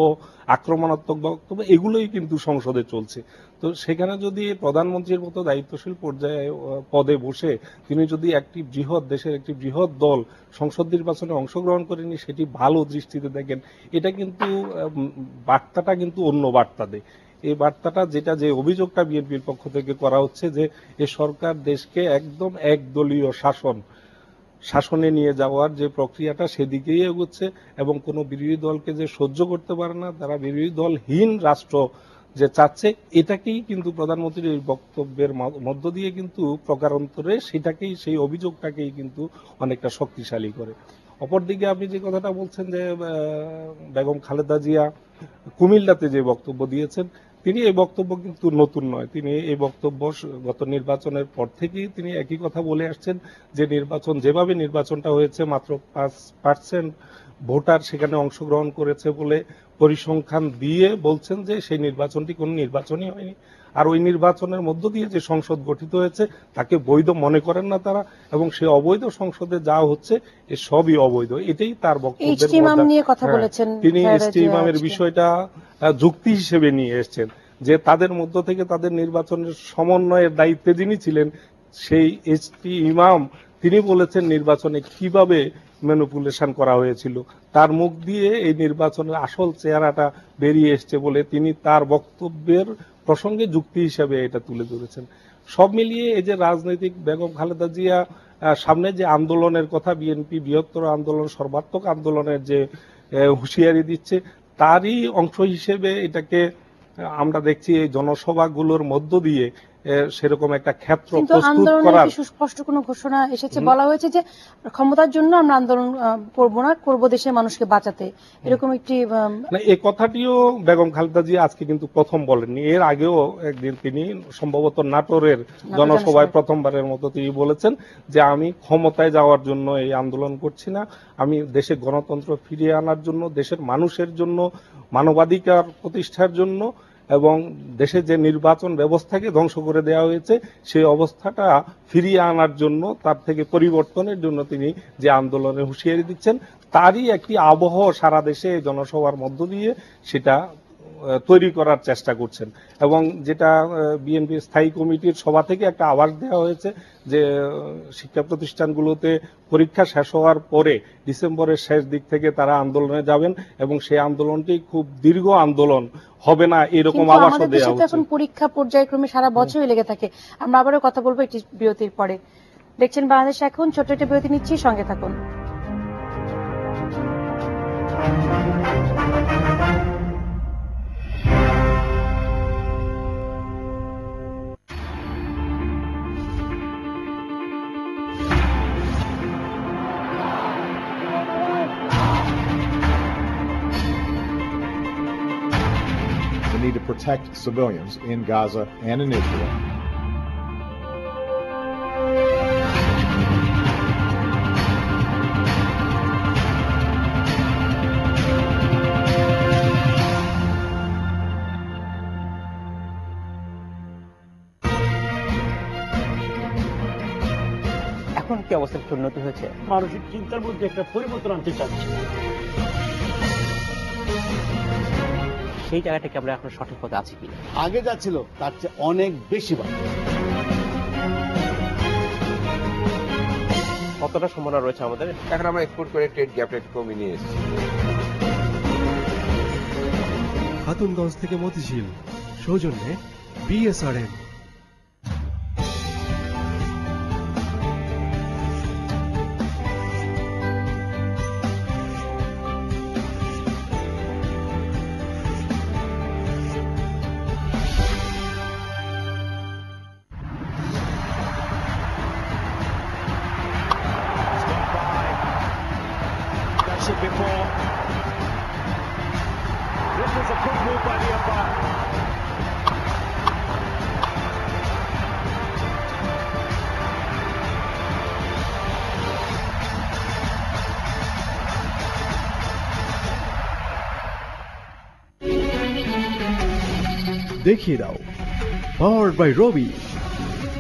আক্রমণাত্মক বক্তব্য, এগুলোই কিন্তু সংসদে চলছে। তো সেখানে যদি প্রধানমন্ত্রীর মতো দায়িত্বশীল পর্যায়ে পদে বসে তিনি যদি একটি দেশের একটি বৃহৎ দল সংসদ নির্বাচনে অংশগ্রহণ করেনি সেটি ভালো দৃষ্টিতে দেখেন, এটা কিন্তু বার্তাটা কিন্তু অন্য বার্তা দেয়। এই বার্তাটা যেটা যে অভিযোগটা বিএনপির পক্ষ থেকে করা হচ্ছে যে এ সরকার দেশকে একদম একদলীয় শাসনে নিয়ে যাওয়ার যে প্রক্রিয়াটা সেদিকেই এগোচ্ছে, এবং কোনো বিরোধী দলকে যে সহ্য করতে পারে না, তারা বিরোধী দলহীন রাষ্ট্র যে চাচ্ছে, এটাকেই কিন্তু প্রধানমন্ত্রীর এই বক্তব্যের মধ্য দিয়ে কিন্তু প্রকারান্তরে সেটাকেই, সেই অভিযোগটাকেই কিন্তু অনেকটা শক্তিশালী করে। অপরদিকে আপনি যে কথাটা বলছেন যে বেগম খালেদা জিয়া কুমিল্লাতে যে বক্তব্য দিয়েছেন, তিনি এই বক্তব্য কিন্তু নতুন নয়, তিনি এই বক্তব্য গত নির্বাচনের পর থেকেই তিনি একই কথা বলে আসছেন যে যেভাবে নির্বাচনটা হয়েছে মাত্র 5% ভোটার সেখানে অংশগ্রহণ করেছে বলে পরিসংখ্যান দিয়ে বলছেন যে সেই নির্বাচনটি কোনো নির্বাচনই হয়নি, আর ওই নির্বাচনের মধ্য দিয়ে যে সংসদ গঠিত হয়েছে তাকে বৈধ মনে করেন না তারা, এবং সে অবৈধ সংসদে যা হচ্ছে এ সবই অবৈধ। এটাই তার বক্তব্যের তিনি ইস্তিমামের বিষয়টা যুক্তি হিসেবে নিয়ে এসেছেন যে তাদের মধ্য থেকে তাদের নির্বাচনের সমন্বয়ের দায়িত্বে যিনি ছিলেন সেই এইচটি ইমাম, তিনি বলেছেন নির্বাচনে কিভাবে ম্যানিপুলেশন করা হয়েছিল, তার মুখ দিয়ে এই নির্বাচনের আসল চেহারাটা বেরিয়ে এসছে বলে তিনি তার বক্তব্যের প্রসঙ্গে যুক্তি হিসেবে এটা তুলে ধরেছেন। সব মিলিয়ে এই যে রাজনৈতিক বেগম খালেদা জিয়া সামনে যে আন্দোলনের কথা, বিএনপি বৃহত্তর আন্দোলন, সর্বাত্মক আন্দোলনের যে হুঁশিয়ারি দিচ্ছে, তারই অংশ হিসেবে এটাকে আমরা দেখছি এই জনসভাগুলোর মধ্য দিয়ে সেরকম একটা ক্ষেত্র প্রস্তুত করার সুস্পষ্ট কোনো ঘোষণা এসেছে, বলা হয়েছে যে ক্ষমতার জন্য আমরা আন্দোলন করব না, করব দেশের মানুষকে বাঁচাতে, এরকম একটি এই কথাটিও বেগম খালেদা জিয়া আজকে কিন্তু প্রথম বলেননি, এর আগেও একদিন তিনি সম্ভবত নাটোরের জনসভায় প্রথমবারের মতো তিনি বলেছেন যে আমি ক্ষমতায় যাওয়ার জন্য এই আন্দোলন করছি না, আমি দেশে গণতন্ত্র ফিরিয়ে আনার জন্য, দেশের মানুষের জন্য, মানবাধিকার প্রতিষ্ঠার জন্য এবং দেশে যে নির্বাচন ব্যবস্থাকে ধ্বংস করে দেওয়া হয়েছে সেই অবস্থাটা ফিরিয়ে আনার জন্য, তার থেকে পরিবর্তনের জন্য তিনি যে আন্দোলনের হুঁশিয়ারি দিচ্ছেন, তারই একটি আবহ সারা দেশে জনসভার মধ্য দিয়ে সেটা তৈরি করার চেষ্টা করছেন। এবং যেটা বিএনপি স্থায়ী কমিটির সভা থেকে একটা আভাস দেওয়া হয়েছে যে শিক্ষা প্রতিষ্ঠানগুলোতে পরীক্ষা শেষ হওয়ার পরে ডিসেম্বরের শেষ দিক থেকে তারা আন্দোলনে যাবেন এবং সেই আন্দোলনটি খুব দীর্ঘ আন্দোলন হবে না এরকম আভাসও দেওয়া হচ্ছে। এখন পরীক্ষা পর্যায়ক্রমে সারা বছরই লেগে থাকে। আমরা আবারও কথা বলবো একটি বিরতির পরে। দেখছেন বাংলাদেশ এখন, ছোট্ট একটা বিরতি নিচ্ছি, সঙ্গে থাকুন। We need to protect civilians in Gaza and in Israel. এখন কি অবস্থার উন্নতি হয়েছে? মানসিক চিন্তার মধ্যে একটা পরিবর্তন আনতে চাচ্ছি, সেই জায়গাটা কি আমরা এখন সঠিক পথে আছি কিনা? আগে যা ছিল তার চেয়ে অনেক বেশি বাড়বে। কতটা সম্ভাবনা রয়েছে আমাদের? এখন আমরা এক্সপোর্ট করে ট্রেড গ্যাপটা একটু কমিয়ে নিয়ে এসেছি। খাতুনগঞ্জ থেকে মতিঝিল, সৌজন্যে BSRM. Before this was a good move by the umpire. দেখিয়ে দাও, powered by Robi,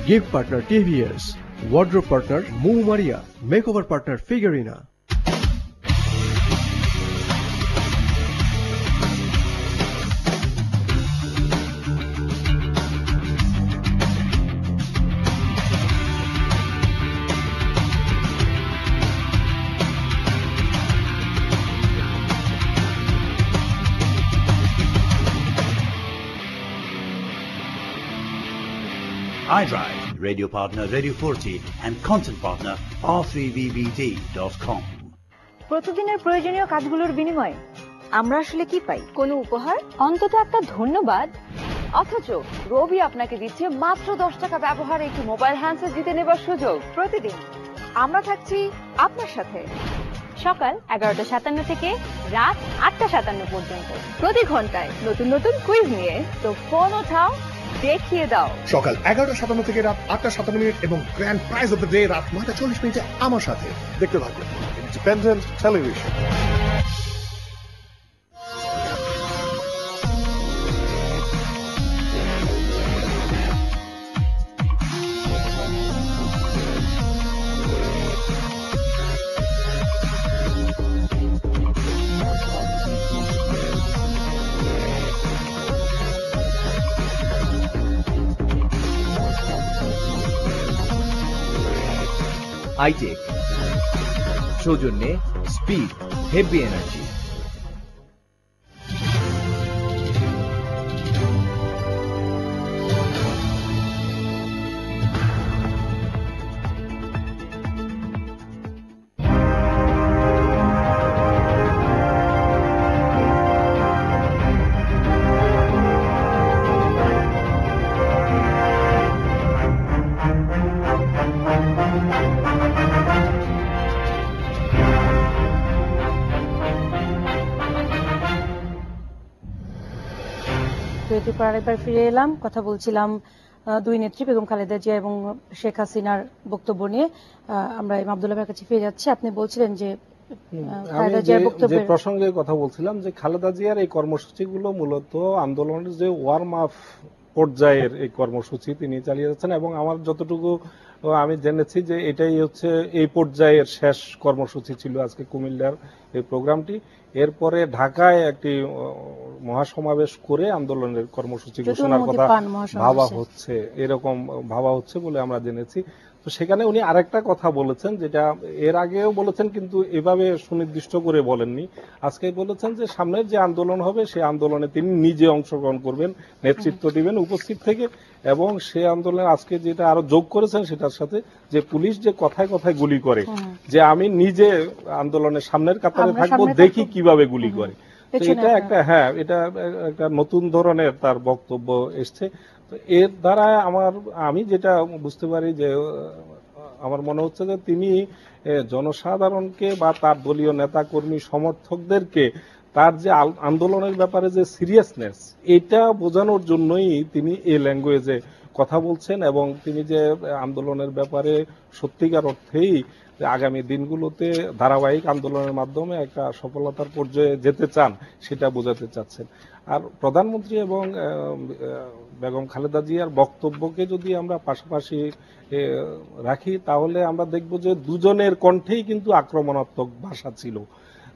gift partner TVS, wardrobe partner মু মারিয়া, মেকওভার পার্টনার ফিগারিনা। iDrive, radio partner Radio 4G and content partner R3VBD.com. প্রতিদিনের প্রয়োজনীয় কাজগুলোর বিনিময়ে আমরা আসলে কি পাই? কোনো উপহার, অন্তত একটা ধন্যবাদ। অথচ রবি আপনাকে দিচ্ছে মাত্র 10 টাকা ব্যবহারে একটি মোবাইল হ্যান্ডসেট জিতে নেবার সুযোগ। প্রতিদিন আমরা থাকছি আপনার সাথে সকাল 11:57 থেকে রাত 8:57 পর্যন্ত, প্রতি ঘন্টায় নতুন নতুন কুইজ নিয়ে। তো ফোন ওঠাও, দেখিয়ে দাও। সকাল 11:57 থেকে রাত 8:57 এবং grand prize of the day রাত 9:40 আমার সাথে। দেখতে থাকুন ইন্ডিপেন্ডেন্ট টেলিভিশন। আইটেক, সৌজন্যে স্পিড হেভি এনার্জি। আরেকবার ফিরে এলাম, কথা বলছিলাম দুই নেত্রী বেগম খালেদা জিয়া এবং শেখ হাসিনার বক্তব্য নিয়ে। আমরা আব্দুল্লাহ ভাইয়ের কাছে ফিরে যাচ্ছি। আপনি বলছিলেন যে যে প্রসঙ্গে কথা বলছিলাম যে খালেদা জিয়ার এই কর্মসূচিগুলো মূলত আন্দোলনের যে ওয়ার্ম আপ পর্যায়ের এই কর্মসূচি তিনি চালিয়ে যাচ্ছেন এবং আমার যতটুকু আমি জেনেছি যে এটাই হচ্ছে এই পর্যায়ের শেষ কর্মসূচি ছিল আজকে কুমিল্লার এই প্রোগ্রামটি। এরপরে ঢাকায় একটি মহাসমাবেশ করে আন্দোলনের কর্মসূচি ঘোষণার কথা ভাবা হচ্ছে, এরকম ভাবা হচ্ছে বলে আমরা জেনেছি। তো সেখানে উনি আরেকটা কথা বলেছেন, যেটা এর আগেও বলেছেন কিন্তু এভাবে সুনির্দিষ্ট করে বলেননি। আজকে বলেছেন যে সামনের যে আন্দোলন হবে সেই আন্দোলনে তিনি নিজে অংশগ্রহণ করবেন, নেতৃত্ব দিবেন উপস্থিত থেকে। এবং সে আন্দোলনে আজকে যেটা আরো যোগ করেছেন সেটার সাথে, যে পুলিশ যে কথায় কথায় গুলি করে, যে আমি নিজে আন্দোলনের সামনের কাতারে থাকবো, দেখি কিভাবে গুলি করে। এটা একটা এটা একটা নতুন ধরনের তার বক্তব্য এসছে। তো এর দ্বারা আমি যেটা বুঝতে পারি যে আমার মনে হচ্ছে যে তিনি জনসাধারণকে বা তার দলীয় নেতা কর্মী সমর্থকদেরকে তার যে আন্দোলনের ব্যাপারে যে সিরিয়াসনেস, এটা বোঝানোর জন্যই তিনি এই ল্যাঙ্গুয়েজে কথা বলছেন। এবং তিনি যে আন্দোলনের ব্যাপারে সত্যিকার অর্থেই আগামী দিনগুলোতে ধারাবাহিক আন্দোলনের মাধ্যমে একটা সফলতার পর্যায়ে যেতে চান, সেটা বোঝাতে চাচ্ছেন। আর প্রধানমন্ত্রী এবং বেগম খালেদা জিয়ার বক্তব্যকে যদি আমরা পাশাপাশি রাখি, তাহলে আমরা দেখব যে দুজনের কণ্ঠেই কিন্তু আক্রমণাত্মক ভাষা ছিল।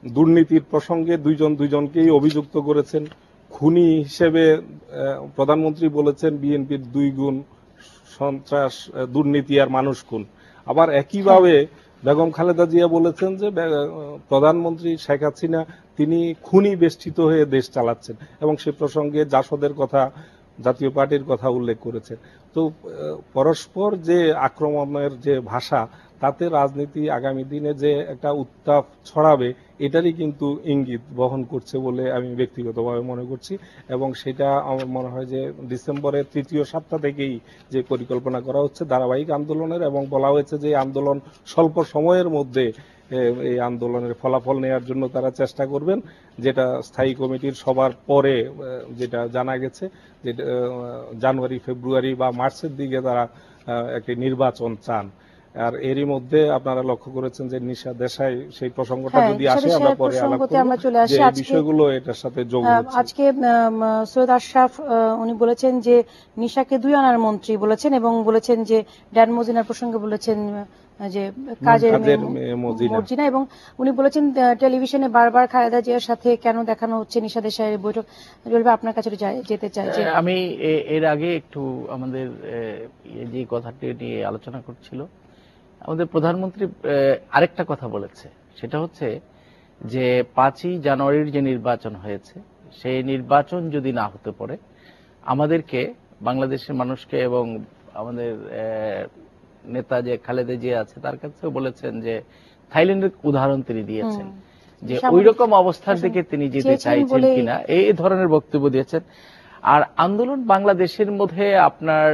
দুর্নীতির প্রসঙ্গে দুইজনকেই অভিযুক্ত করেছেন। খুনি হিসেবে প্রধানমন্ত্রী বলেছেন বিএনপির 2 গুণ সন্ত্রাস, দুর্নীতি আর মানুষ খুন। আবার একইভাবে বেগম খালেদা জিয়া বলেছেন যে প্রধানমন্ত্রী শেখ হাসিনা তিনি খুনি বেষ্টিত হয়ে দেশ চালাচ্ছেন, এবং সে প্রসঙ্গে জাসদের কথা, জাতীয় পার্টির কথা উল্লেখ করেছেন। তো পরস্পর যে আক্রমণের যে ভাষা, তাতে রাজনীতি আগামী দিনে যে একটা উত্তাপ ছড়াবে, এটারই কিন্তু ইঙ্গিত বহন করছে বলে আমি ব্যক্তিগতভাবে মনে করছি। এবং সেটা আমার মনে হয় যে ডিসেম্বরের 3য় সপ্তাহ থেকেই যে পরিকল্পনা করা হচ্ছে ধারাবাহিক আন্দোলনের, এবং বলা হয়েছে যে আন্দোলন স্বল্প সময়ের মধ্যে এই আন্দোলনের ফলাফল নেওয়ার জন্য তারা চেষ্টা করবেন, যেটা স্থায়ী কমিটির সবার পরে যেটা জানা গেছে, যে জানুয়ারি, ফেব্রুয়ারি বা মার্চের দিকে তারা একটি নির্বাচন চান। আর এরই মধ্যে আপনারা লক্ষ্য করেছেন যে নিশা দেশাই, সেই প্রসঙ্গটা যদি আসে আমরা পরে আলাপ করব, যে বিষয়গুলো এটার সাথে যোগ হচ্ছে। আজকে সৈয়দ আশরাফ উনি বলেছেন যে নিশাকে 2 আনার মন্ত্রী বলেছেন, এবং বলেছেন যে ড্যান মজিনার প্রসঙ্গে বলেছেন যে কাজের মর্জিনা, এবং উনি বলেছেন টেলিভিশনে বারবার খালেদা জিয়ার সাথে কেন দেখানো হচ্ছে নিশা দেশাইয়ের বৈঠক। আপনার কাছে যেতে চাই যে আমি এর আগে একটু আমাদের যে কথাটি নিয়ে আলোচনা করছিল, আমাদের প্রধানমন্ত্রী আরেকটা কথা বলেছে, সেটা হচ্ছে যে 5ই জানুয়ারির যে নির্বাচন হয়েছে, সেই নির্বাচন যদি না হতে পারে, আমাদেরকে, বাংলাদেশের মানুষকে, এবং আমাদের নেতা যে খালেদা জিয়া আছে তার কাছেও বলেছেন যে থাইল্যান্ডের উদাহরণ তিনি দিয়েছেন, যে ওই রকম অবস্থার দিকে তিনি যেতে চাইছেন কিনা, এই ধরনের বক্তব্য দিয়েছেন। আর আন্দোলন বাংলাদেশের মধ্যে আপনার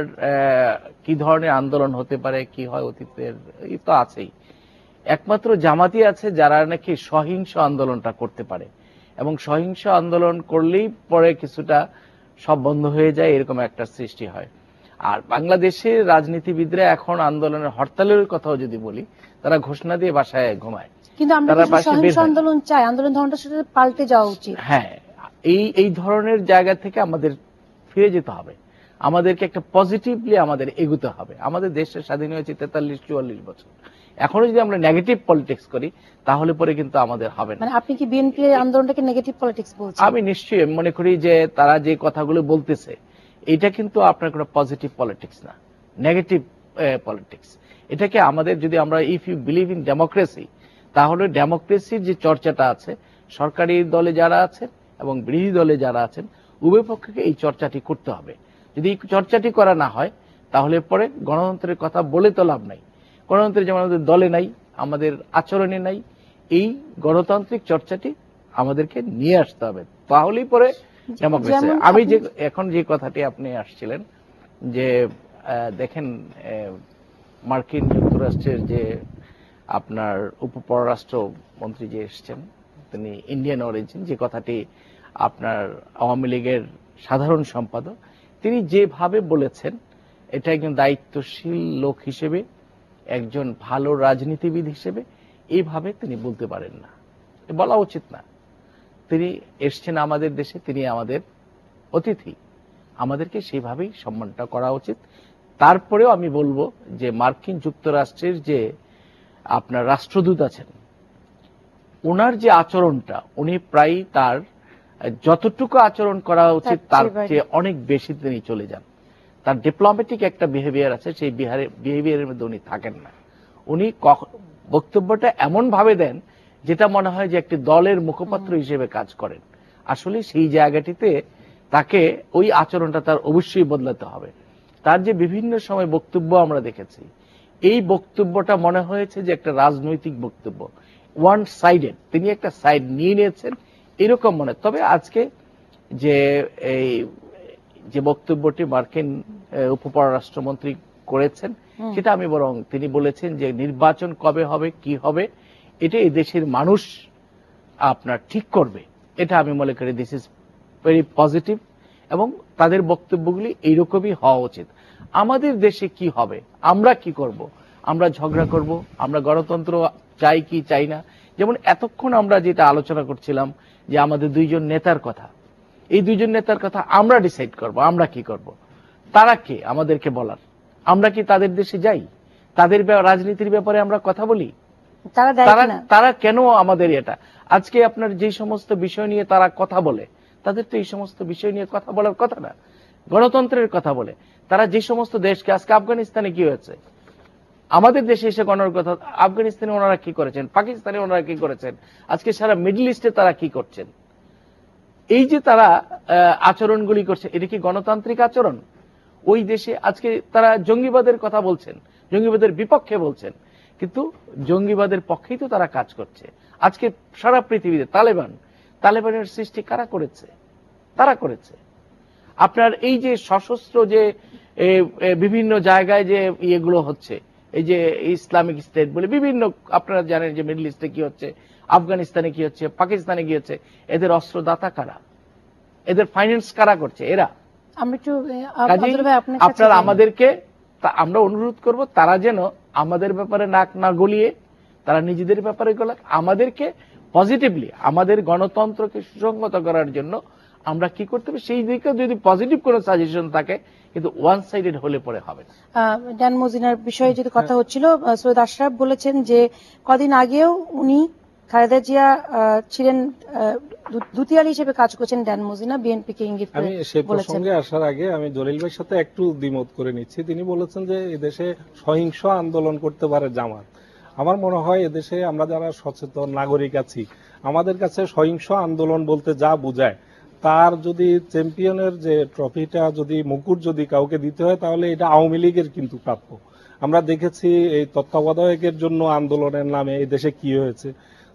কি ধরনের আন্দোলন হতে পারে, কি হয় অতীতের, এই তো আছেই। একমাত্র জামাতি আছে যারা নাকি সহিংস আন্দোলনটা করতে পারে, এবং সহিংস আন্দোলন করলেই পরে কিছুটা সব বন্ধ হয়ে যায়, এরকম একটা সৃষ্টি হয়। আর বাংলাদেশের রাজনীতিবিদরা এখন আন্দোলনের হরতালের কথাও যদি বলি, তারা ঘোষণা দিয়ে বাসায় ঘুমায়। কিন্তু আমরা সহিংস আন্দোলন চাই, আন্দোলন ধরনটা সেটা পাল্টে যাওয়া উচিত। হ্যাঁ, এই ধরনের জায়গা থেকে আমাদের ফিরে যেতে হবে, আমাদেরকে একটা পজিটিভলি আমাদের এগোতে হবে। আমাদের দেশের স্বাধীন হয়েছে 43-44 বছর, এখনো যদি আমরা নেগেটিভ পলিটিক্স করি তাহলে পরে কিন্তু আমাদের হবে না। মানে আপনি কি বিএনপি আন্দোলনটাকে নেগেটিভ পলিটিক্স বলছেন? আমি নিশ্চয়ই মনে করি যে তারা যে কথাগুলো বলতেছে এটা কিন্তু আপনার কোনো পজিটিভ পলিটিক্স না, নেগেটিভ পলিটিক্স। এটাকে আমাদের, যদি আমরা if you believe in democracy, তাহলে ডেমোক্রেসির যে চর্চাটা আছে, সরকারি দলে যারা আছেন এবং বিরোধী দলে যারা আছেন উভয় পক্ষকে এই চর্চাটি করতে হবে। যদি এই চর্চাটি করা না হয় তাহলে পরে গণতন্ত্রের কথা বলে তো লাভ নাই। গণতন্ত্রের যেমন আমাদের দলে নাই, আমাদের আচরণে নাই, এই গণতান্ত্রিক চর্চাটি আমাদেরকে নিয়ে আসতে হবে, তাহলেই পরে ডেমোক্রেসি। আমি যে এখন যে কথাটি আপনি আসছিলেন, যে দেখেন মার্কিন যুক্তরাষ্ট্রের যে আপনার উপপররাষ্ট্র মন্ত্রী যে এসছেন, তিনি ইন্ডিয়ান অরিজিন, যে কথাটি আপনার আওয়ামী লীগের সাধারণ সম্পাদক, তিনি যেভাবে বলেছেন, এটা একজন দায়িত্বশীল লোক হিসেবে, একজন ভালো রাজনীতিবিদ হিসেবে এইভাবে তিনি বলতে পারেন না, বলা উচিত না। তিনি এসছেন আমাদের দেশে, তিনি আমাদের অতিথি, আমাদেরকে সেইভাবেই সম্মানটা করা উচিত। তারপরেও আমি বলবো যে মার্কিন যুক্তরাষ্ট্রের যে আপনার রাষ্ট্রদূত আছেন, ওনার যে আচরণটা, উনি প্রায় তার যতটুকু আচরণ করা উচিত তার চেয়ে অনেক বেশি তিনি চলে যান। তার ডিপ্লোম্যাটিক একটা বিহেভিয়ার আছে, সেই বিহেভিয়ারের মধ্যে উনি থাকেন না। উনি বক্তব্যটা এমন ভাবে দেন যেটা মনে হয় যে একটি দলের মুখপাত্র হিসেবে কাজ করেন। আসলে সেই জায়গাটিতে তাকে ওই আচরণটা তার অবশ্যই বদলাতে হবে। তার যে বিভিন্ন সময় বক্তব্য আমরা দেখেছি, এই বক্তব্যটা মনে হয়েছে যে একটা রাজনৈতিক বক্তব্য, ওয়ান সাইডেড, তিনি একটা সাইড নিয়ে নিয়েছেন এরকম মনে। তবে আজকে যে এই যে বক্তব্যটি মার্কিন উপপররাষ্ট্রমন্ত্রী করেছেন, সেটা আমি বরং তিনি বলেছেন যে নির্বাচন কবে হবে, কি হবে, এটা এই দেশের মানুষ আপনার ঠিক করবে। এটা আমি মনে করি দিস ইজ ভেরি পজিটিভ, এবং তাদের বক্তব্যগুলি এইরকমই হওয়া উচিত। আমাদের দেশে কি হবে, আমরা কি করব, আমরা ঝগড়া করব, আমরা গণতন্ত্র চাই কি চাই না। যেমন এতক্ষণ আমরা যেটা আলোচনা করছিলাম যে আমাদের দুইজন নেতার কথা, এই দুইজন নেতার কথা আমরা ডিসাইড করব আমরা কি করব। তারা কে আমাদেরকে বলার? আমরা কি তাদের দেশে যাই, তাদের রাজনীতির ব্যাপারে আমরা কথা বলি? তারা কেন আমাদের এটা? আজকে আপনার যে সমস্ত বিষয় নিয়ে তারা কথা বলে, তাদের তো এই সমস্ত বিষয় নিয়ে কথা বলার কথা না, গণতন্ত্রের কথা বলে। তারা যে সমস্ত দেশকে, আজকে আফগানিস্তানে কি হয়েছে, আমাদের দেশে এসে গণর কথা, আফগানিস্তানে ওনারা কি করেছেন, পাকিস্তানে ওনারা কি করেছেন, আজকে সারা মিডল ইস্টে তারা কি করছেন। এই যে তারা আচরণগুলি করছে, এটা কি গণতান্ত্রিক আচরণ? ওই দেশে আজকে তারা জঙ্গিবাদের কথা বলছেন, জঙ্গিবাদের বিপক্ষে বলছেন, কিন্তু জঙ্গিবাদের পক্ষেই তো তারা কাজ করছে। আজকে সারা পৃথিবীতে তালেবানের সৃষ্টি কারা করেছে? তারা করেছে। আপনার এই যে সশস্ত্র যে বিভিন্ন জায়গায় যে ইয়েগুলো হচ্ছে, এই যে ইসলামিক স্টেট বলে বিভিন্ন, আপনারা জানেন যে মিডল ইস্টে কি হচ্ছে, আফগানিস্তানে কি হচ্ছে, পাকিস্তানে কি হচ্ছে, এদের অস্ত্রদাতা কারা, এদের ফাইন্যান্স কারা করছে? এরা। আপনারা আমাদেরকে, আমরা অনুরোধ করব তারা যেন আমাদের ব্যাপারে নাক না গলিয়ে, তারা নিজেদের ব্যাপারে গলাক, আমাদেরকে পজিটিভলি আমাদের গণতন্ত্রকে সুসংগত করার জন্য আমরা কি করতে হবে সেই দিকে যদি পজিটিভ কোনো সাজেশন থাকে, কিন্তু ওয়ান সাইডেড হলে পরে হবে না। ড্যান মজীনার বিষয়ে যদি কথা হচ্ছিল, সৈয়দ আশরাফ বলেছেন যে কদিন আগেও উনি খালেদা জিয়া ছিলেন দুতিয়াল হিসেবে কাজ করছেন ড্যান মজীনা, বিএনপি কে ইঙ্গিত করে। আমি সেই প্রসঙ্গে আসার আগে আমি জলিল ভাইয়ের সাথে একটু দ্বিমত করে নিচ্ছি। তিনি বলেছেন যে এদেশে সহিংস আন্দোলন করতে পারে জামাত। আমার মনে হয় এদেশে আমরা যারা সচেতন নাগরিক আছি, আমাদের কাছে সহিংস আন্দোলন বলতে যা বোঝায়, তার যদি চ্যাম্পিয়নের যে ট্রফিটা যদি মুকুট যদি কাউকে দিতে হয়, তাহলে এটা আওয়ামী লীগের কিন্তু প্রাপ্য। আমরা দেখেছি এই তত্ত্বাবধায়কের জন্য আন্দোলনের নামে এই দেশে কি হয়েছে,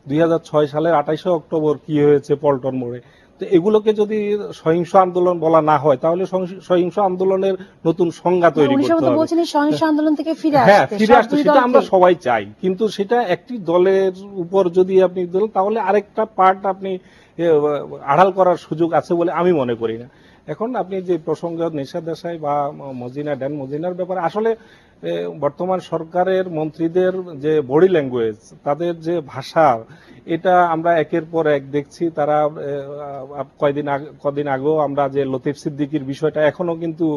2006 সালের 28 অক্টোবর কি হয়েছে পল্টন মোড়ে। তো এগুলোকে যদি সহিংস আন্দোলন বলা না হয়, তাহলে সহিংস আন্দোলনের নতুন সংজ্ঞা তৈরি করতে হবে। সহিংস আন্দোলন থেকে ফিরে আসতে সেটা আমরা সবাই চাই, কিন্তু সেটা একটি দলের উপর যদি আপনি দিলেন, তাহলে আরেকটা পার্ট আপনি আড়াল করার সুযোগ আছে বলে আমি মনে করি না। এখন আপনি যে প্রসঙ্গ নেশা দেশাই বা মজিনা, ড্যান মজিনার ব্যাপারে, আসলে বর্তমান সরকারের মন্ত্রীদের যে বডি ল্যাঙ্গুয়েজ, তাদের যে ভাষা, এটা আমরা একের পর এক দেখছি। তারা কদিন আগেও আমরা যে লতিফ সিদ্দিকীর বিষয়টা এখনো কিন্তু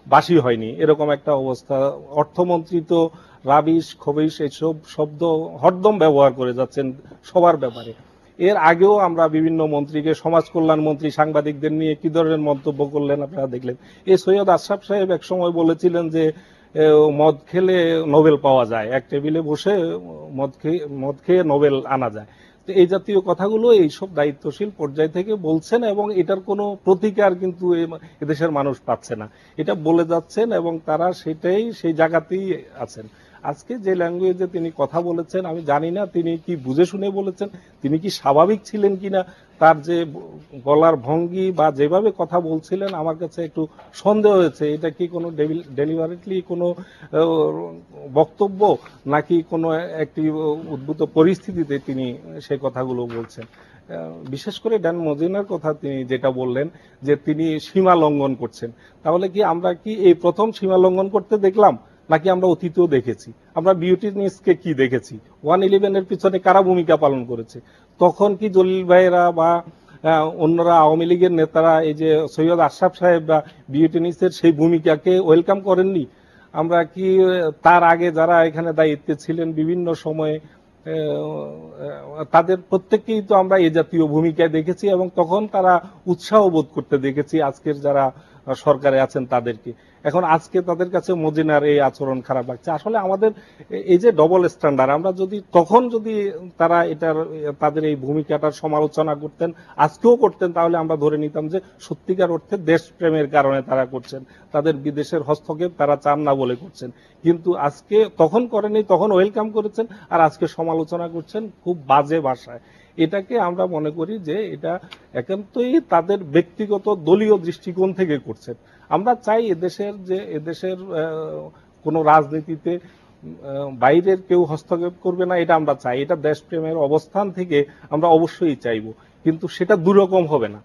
বাসি হয়নি, এরকম একটা অবস্থা। অর্থমন্ত্রী তো রাবিশ, খবিশ এইসব শব্দ হরদম ব্যবহার করে যাচ্ছেন সবার ব্যাপারে। এর আগেও আমরা বিভিন্ন মন্ত্রীকে, সমাজ কল্যাণ মন্ত্রী সাংবাদিকদের নিয়ে কি ধরনের মন্তব্য করলেন আপনারা দেখলেন। এই সৈয়দ আশরাফ সাহেব এক সময় বলেছিলেন যে মদ খেলে নোবেল পাওয়া যায়, এক টেবিলে বসে মদ খেয়ে নোবেল আনা যায়। তো এই জাতীয় কথাগুলো এইসব দায়িত্বশীল পর্যায় থেকে বলছেন, এবং এটার কোনো প্রতিকার কিন্তু এদেশের মানুষ পাচ্ছে না। এটা বলে যাচ্ছেন এবং তারা সেটাই সেই জায়গাতেই আছেন। আজকে যে ল্যাঙ্গুয়েজে তিনি কথা বলেছেন, আমি জানি না তিনি কি বুঝে শুনে বলেছেন, তিনি কি স্বাভাবিক ছিলেন কিনা, তার যে গলার ভঙ্গি বা যেভাবে কথা বলছিলেন, আমার কাছে একটু সন্দেহ হয়েছে এটা কি কোনো ডেলিভারেটলি কোনো বক্তব্য, নাকি কোনো একটি উদ্ভূত পরিস্থিতিতে তিনি সেই কথাগুলো বলছেন। বিশেষ করে ড্যান মজিনার কথা তিনি যেটা বললেন যে তিনি সীমা লঙ্ঘন করছেন, তাহলে কি আমরা কি এই প্রথম সীমা লঙ্ঘন করতে দেখলাম, নাকি আমরা অতীতেও দেখেছি? আমরা বিউটি নিউজকে কি দেখেছি, 111-এর পিছনে কারা ভূমিকা পালন করেছে? তখন কি জলিল ভাইয়েরা বা অন্যরা, আওয়ামী লীগের নেতারা, এই যে সৈয়দ আশরাফ সাহেব বা বিউটি নিউজের সেই ভূমিকাকে ওয়েলকাম করেননি? আমরা কি তার আগে যারা এখানে দায়িত্বে ছিলেন বিভিন্ন সময়ে তাদের প্রত্যেককেই তো আমরা এই জাতীয় ভূমিকায় দেখেছি এবং তখন তারা উৎসাহ বোধ করতে দেখেছি আজকের যারা সরকারে আছেন তাদেরকে। এখন আজকে তাদের কাছে মজিনার এই আচরণ খারাপ লাগছে। আসলে আমাদের এই যে ডবল স্ট্যান্ডার্ড, আমরা যদি তখন যদি তারা এটার তাদের এই ভূমিকাটার সমালোচনা করতেন, আজকেও করতেন, তাহলে আমরা ধরে নিতাম যে সত্যিকার অর্থে দেশপ্রেমের কারণে তারা করছেন, তাদের বিদেশের হস্তক্ষেপ তারা চান না বলে করছেন। কিন্তু আজকে তখন করেনি, তখন ওয়েলকাম করেছেন, আর আজকে সমালোচনা করছেন খুব বাজে ভাষায়। এটাকে আমরা মনে করি যে এটা একান্তই তাদের ব্যক্তিগত দলীয় দৃষ্টিকোণ থেকে করছেন। আমরা চাই এদেশের কোনো রাজনীতিতে বাইরের কেউ হস্তক্ষেপ করবে না, এটা আমরা চাই। এটা দেশপ্রেমের অবস্থান থেকে আমরা অবশ্যই চাইব, কিন্তু সেটা দুরকম হবে না।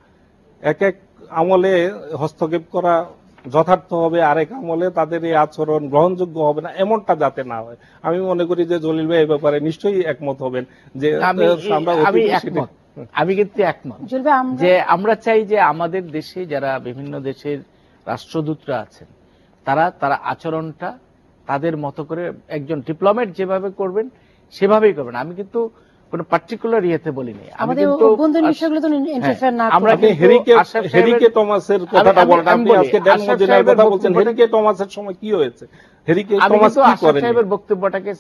এক এক আমলে হস্তক্ষেপ করা যথার্থ হবে, আরেক আমলে তাদের এই আচরণ গ্রহণযোগ্য হবে না, এমনটা যাতে না হয়। আমি মনে করি যে জলিল ভাই এই ব্যাপারে নিশ্চয়ই একমত হবেন যে আমি কিন্তু একমত যে আমরা চাই যে আমাদের দেশে যারা বিভিন্ন দেশের রাষ্ট্রদূতরা আছেন তারা আচরণটা তাদের মতো করে একজন ডিপ্লোম্যাট যেভাবে করবেন সেভাবেই করবেন। আমি কিন্তু কোন পার্টিকুলার ইয়েতে বলিনি। আমাদের অভ্যন্তরীণ বিষয়গুলো তো ইন্টারফেয়ার না আমরা হেরিকে টমাসের কথাটা বলেন, আপনি আজকে ড্যান মদিনার কথা বলছেন, হেরিকে টমাসের সময় কি হয়েছে? হেরিকে টমাস কি করেন? সাহেবের বক্তব্যটাকে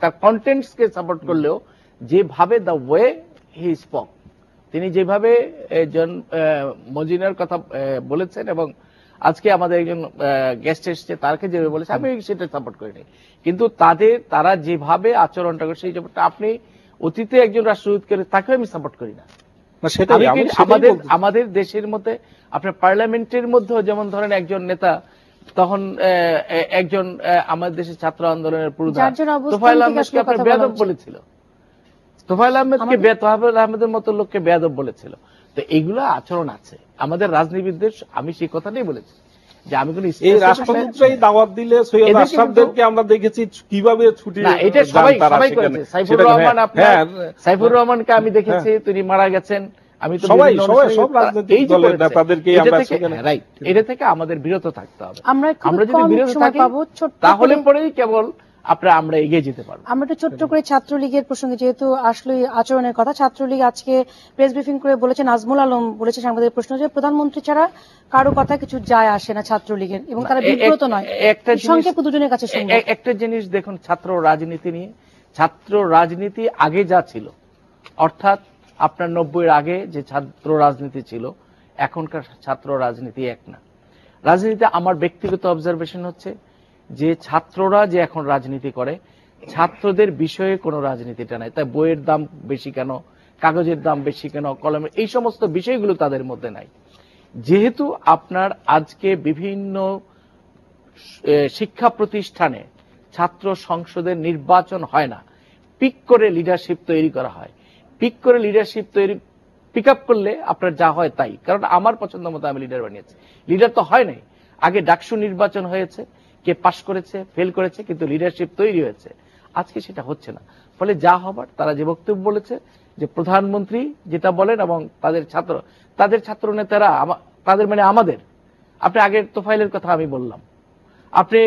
তার কন্টেন্টস কে সাপোর্ট করলেও যেভাবে দ্য ওয়ে হি স্পোক, তিনি যেভাবে মজিনার কথা বলেছেন এবং আজকে আমাদের একজন গেস্ট এসছে তারকে যেভাবে বলেছে, আমি সেটা সাপোর্ট করিনি। কিন্তু তারা যেভাবে আচরণটা করে সেই ব্যাপারটা আপনি অতীতে একজন রাষ্ট্রদূত করে তাকে আমি সাপোর্ট করি না। আমাদের দেশের মধ্যে আপনার পার্লামেন্টের মধ্যেও যেমন ধরেন একজন নেতা, তখন একজন আমাদের দেশের ছাত্র আন্দোলনের প্রধান তোফায়েল আহমেদকে আপনার বেয়াদব বলেছিল, তোফায়েল আহমেদের মতো লোককে বেয়াদব বলেছিল। তো এইগুলো আচরণ আছে আমাদের রাজনীতিবিদদের। আমি সেই কথাটাই বলেছি যে আমি কোন এই রাষ্ট্রদূতরাই দাওয়াত দিলে সৈয়দ আশরাফদেরকে আমরা দেখেছি কিভাবে ছুটি, না এটা সবাই করেছে। সাইফুর রহমানকে আমি দেখেছি, তিনি মারা গেছেন। আমি তো সব রাজনৈতিক দলের নেতাদেরকে আমরা রাইট, এটা থেকে আমাদের বিরত থাকতে হবে। আমরা যদি বিরত থাকি তাহলে পরেই কেবল আমরা এগিয়ে যেতে পারবো। আমরা একটু ছোট্ট করে ছাত্রলীগের প্রসঙ্গে যেহেতু আসলে আচরণের কথা, ছাত্রলীগ আজকে প্রেস ব্রিফিং করে বলেছেন, নাজমুল আলম বলেছে সাংবাদিক প্রশ্ন যে প্রধানমন্ত্রী ছাড়া কারো কথা কিছু যায় আসে না ছাত্রলীগের, এবং তারা বিব্রত নয়। সংক্ষেপে দুজনের কাছে একটা জিনিস দেখুন, ছাত্র রাজনীতি নিয়ে, ছাত্র রাজনীতি আগে যা ছিল, অর্থাৎ আপনার 90-এর আগে যে ছাত্র রাজনীতি ছিল, এখনকার ছাত্র রাজনীতি এক না। রাজনীতি আমার ব্যক্তিগত অবজারভেশন হচ্ছে যে ছাত্ররা যে এখন রাজনীতি করে, ছাত্রদের বিষয়ে কোনো রাজনীতিটা নাই। তাই বইয়ের দাম বেশি কেন, কাগজের দাম বেশি কেন, কলমের, এই সমস্ত বিষয়গুলো তাদের মধ্যে নাই। যেহেতু আপনার আজকে বিভিন্ন শিক্ষা প্রতিষ্ঠানে ছাত্র সংসদের নির্বাচন হয় না, পিক করে লিডারশিপ তৈরি করা হয়। পিক করে লিডারশিপ তৈরি, পিক আপ করলে আপনার যা হয় তাই, কারণ আমার পছন্দ মতো আমি লিডার বানিয়েছি। লিডার তো হয় নাই, আগে ডাকসু নির্বাচন হয়েছে, কে পাশ করেছে, ফেল করেছে, কিন্তু লিডারশিপ তৈরি হয়েছে। আজকে সেটা হচ্ছে না। ফলে যা হবার, তারা যে বক্তব্য বলেছে যে প্রধানমন্ত্রী যেটা বলেন এবং তাদের ছাত্র নেতারা, তাদের মানে আমাদের, আপনি আগের তোফাইলের কথা আমি বললাম, আপনি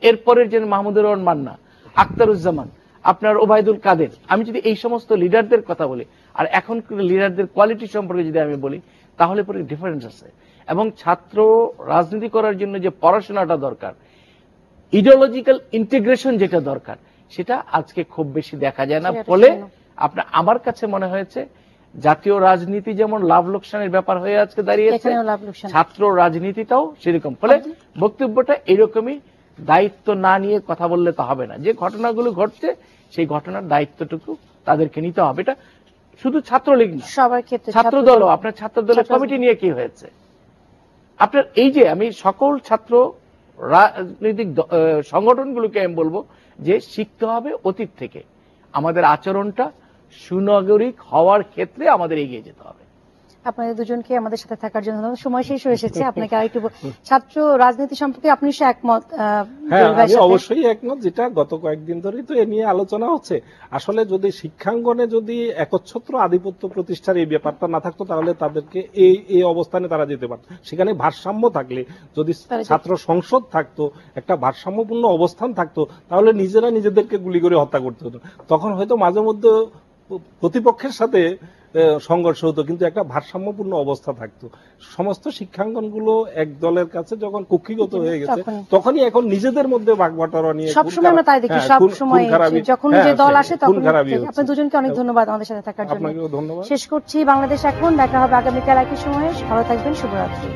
এরপরের যে মাহমুদুর রহমান মান্না, আখতারুজ্জামান, আপনার ওবায়দুল কাদের, আমি যদি এই সমস্ত লিডারদের কথা বলি আর এখনকার লিডারদের কোয়ালিটি সম্পর্কে যদি আমি বলি, তাহলে পরে ডিফারেন্স আছে। এবং ছাত্র রাজনীতি করার জন্য যে পড়াশোনাটা দরকার, ইডিওলজিক্যাল ইন্টিগ্রেশন যেটা দরকার, সেটা আজকে খুব বেশি দেখা যায় না। ফলে আমার কাছে মনে হয়েছে জাতীয় রাজনীতি যেমন লাভ লোকসানের ব্যাপার হয়ে আজকে দাঁড়িয়েছে, ছাত্র রাজনীতিটাও সেরকম। ফলে বক্তব্যটা এরকমই, দায়িত্ব না নিয়ে কথা বললে তো হবে না। যে ঘটনাগুলো ঘটছে সেই ঘটনার দায়িত্বটুকু তাদেরকে নিতে হবে। এটা শুধু ছাত্রলীগ না, সবার ক্ষেত্রে, ছাত্র দলও, আপনার ছাত্র দলের কমিটি নিয়ে কি হয়েছে, আপনার এই যে আমি সকল ছাত্র রাজনৈতিক সংগঠনগুলোকে আমি বলবো যে শিখতে হবে অতীত থেকে। আমাদের আচরণটা সুনাগরিক হওয়ার ক্ষেত্রে আমাদের এগিয়ে যেতে হবে। আপনাদের দুজনকে আমাদের সাথে থাকার জন্য ধন্যবাদ। সময় শেষ হয়ে এসেছে, আপনাকে আরেকটু ছাত্র রাজনীতি সম্পর্কে আপনি সে একমত? হ্যাঁ, আমি অবশ্যই একমত, যেটা গত কয়েকদিন ধরেই তো এ নিয়ে আলোচনা হচ্ছে। আসলে যদি শিক্ষাঙ্গনে যদি একচ্ছত্র আধিপত্য প্রতিষ্ঠার এই ব্যাপারটা না থাকতো তাহলে তাদেরকে এই অবস্থানে তারা যেতে পারত। সেখানে ভারসাম্য থাকলে, যদি ছাত্র সংসদ থাকতো, একটা ভারসাম্যপূর্ণ অবস্থান থাকতো, তাহলে নিজেরা নিজেদেরকে গুলি করে হত্যা করতে হতো। তখন হয়তো মাঝে মধ্যে প্রতিপক্ষের সাথে সংঘর্ষ হতো, কিন্তু একটা ভারসাম্যপূর্ণ অবস্থা থাকতো। সমস্ত শিক্ষাঙ্গনগুলো এক দলের কাছে যখন কক্ষিগত হয়ে গেছে, তখনই এখন নিজেদের মধ্যে ভাগবাটোয়ারা নিয়ে সবসময় আমরা তাই দেখি, সবসময় যখন যে দল আসে তখন। আপনার দুজনকে অনেক ধন্যবাদ আমাদের সাথে থাকার জন্য। আপনাকেও ধন্যবাদ। শেষ করছি বাংলাদেশ এখন। দেখা হবে আগামীকাল একই সময়ে। ভালো থাকবেন, শুভরাত্রি।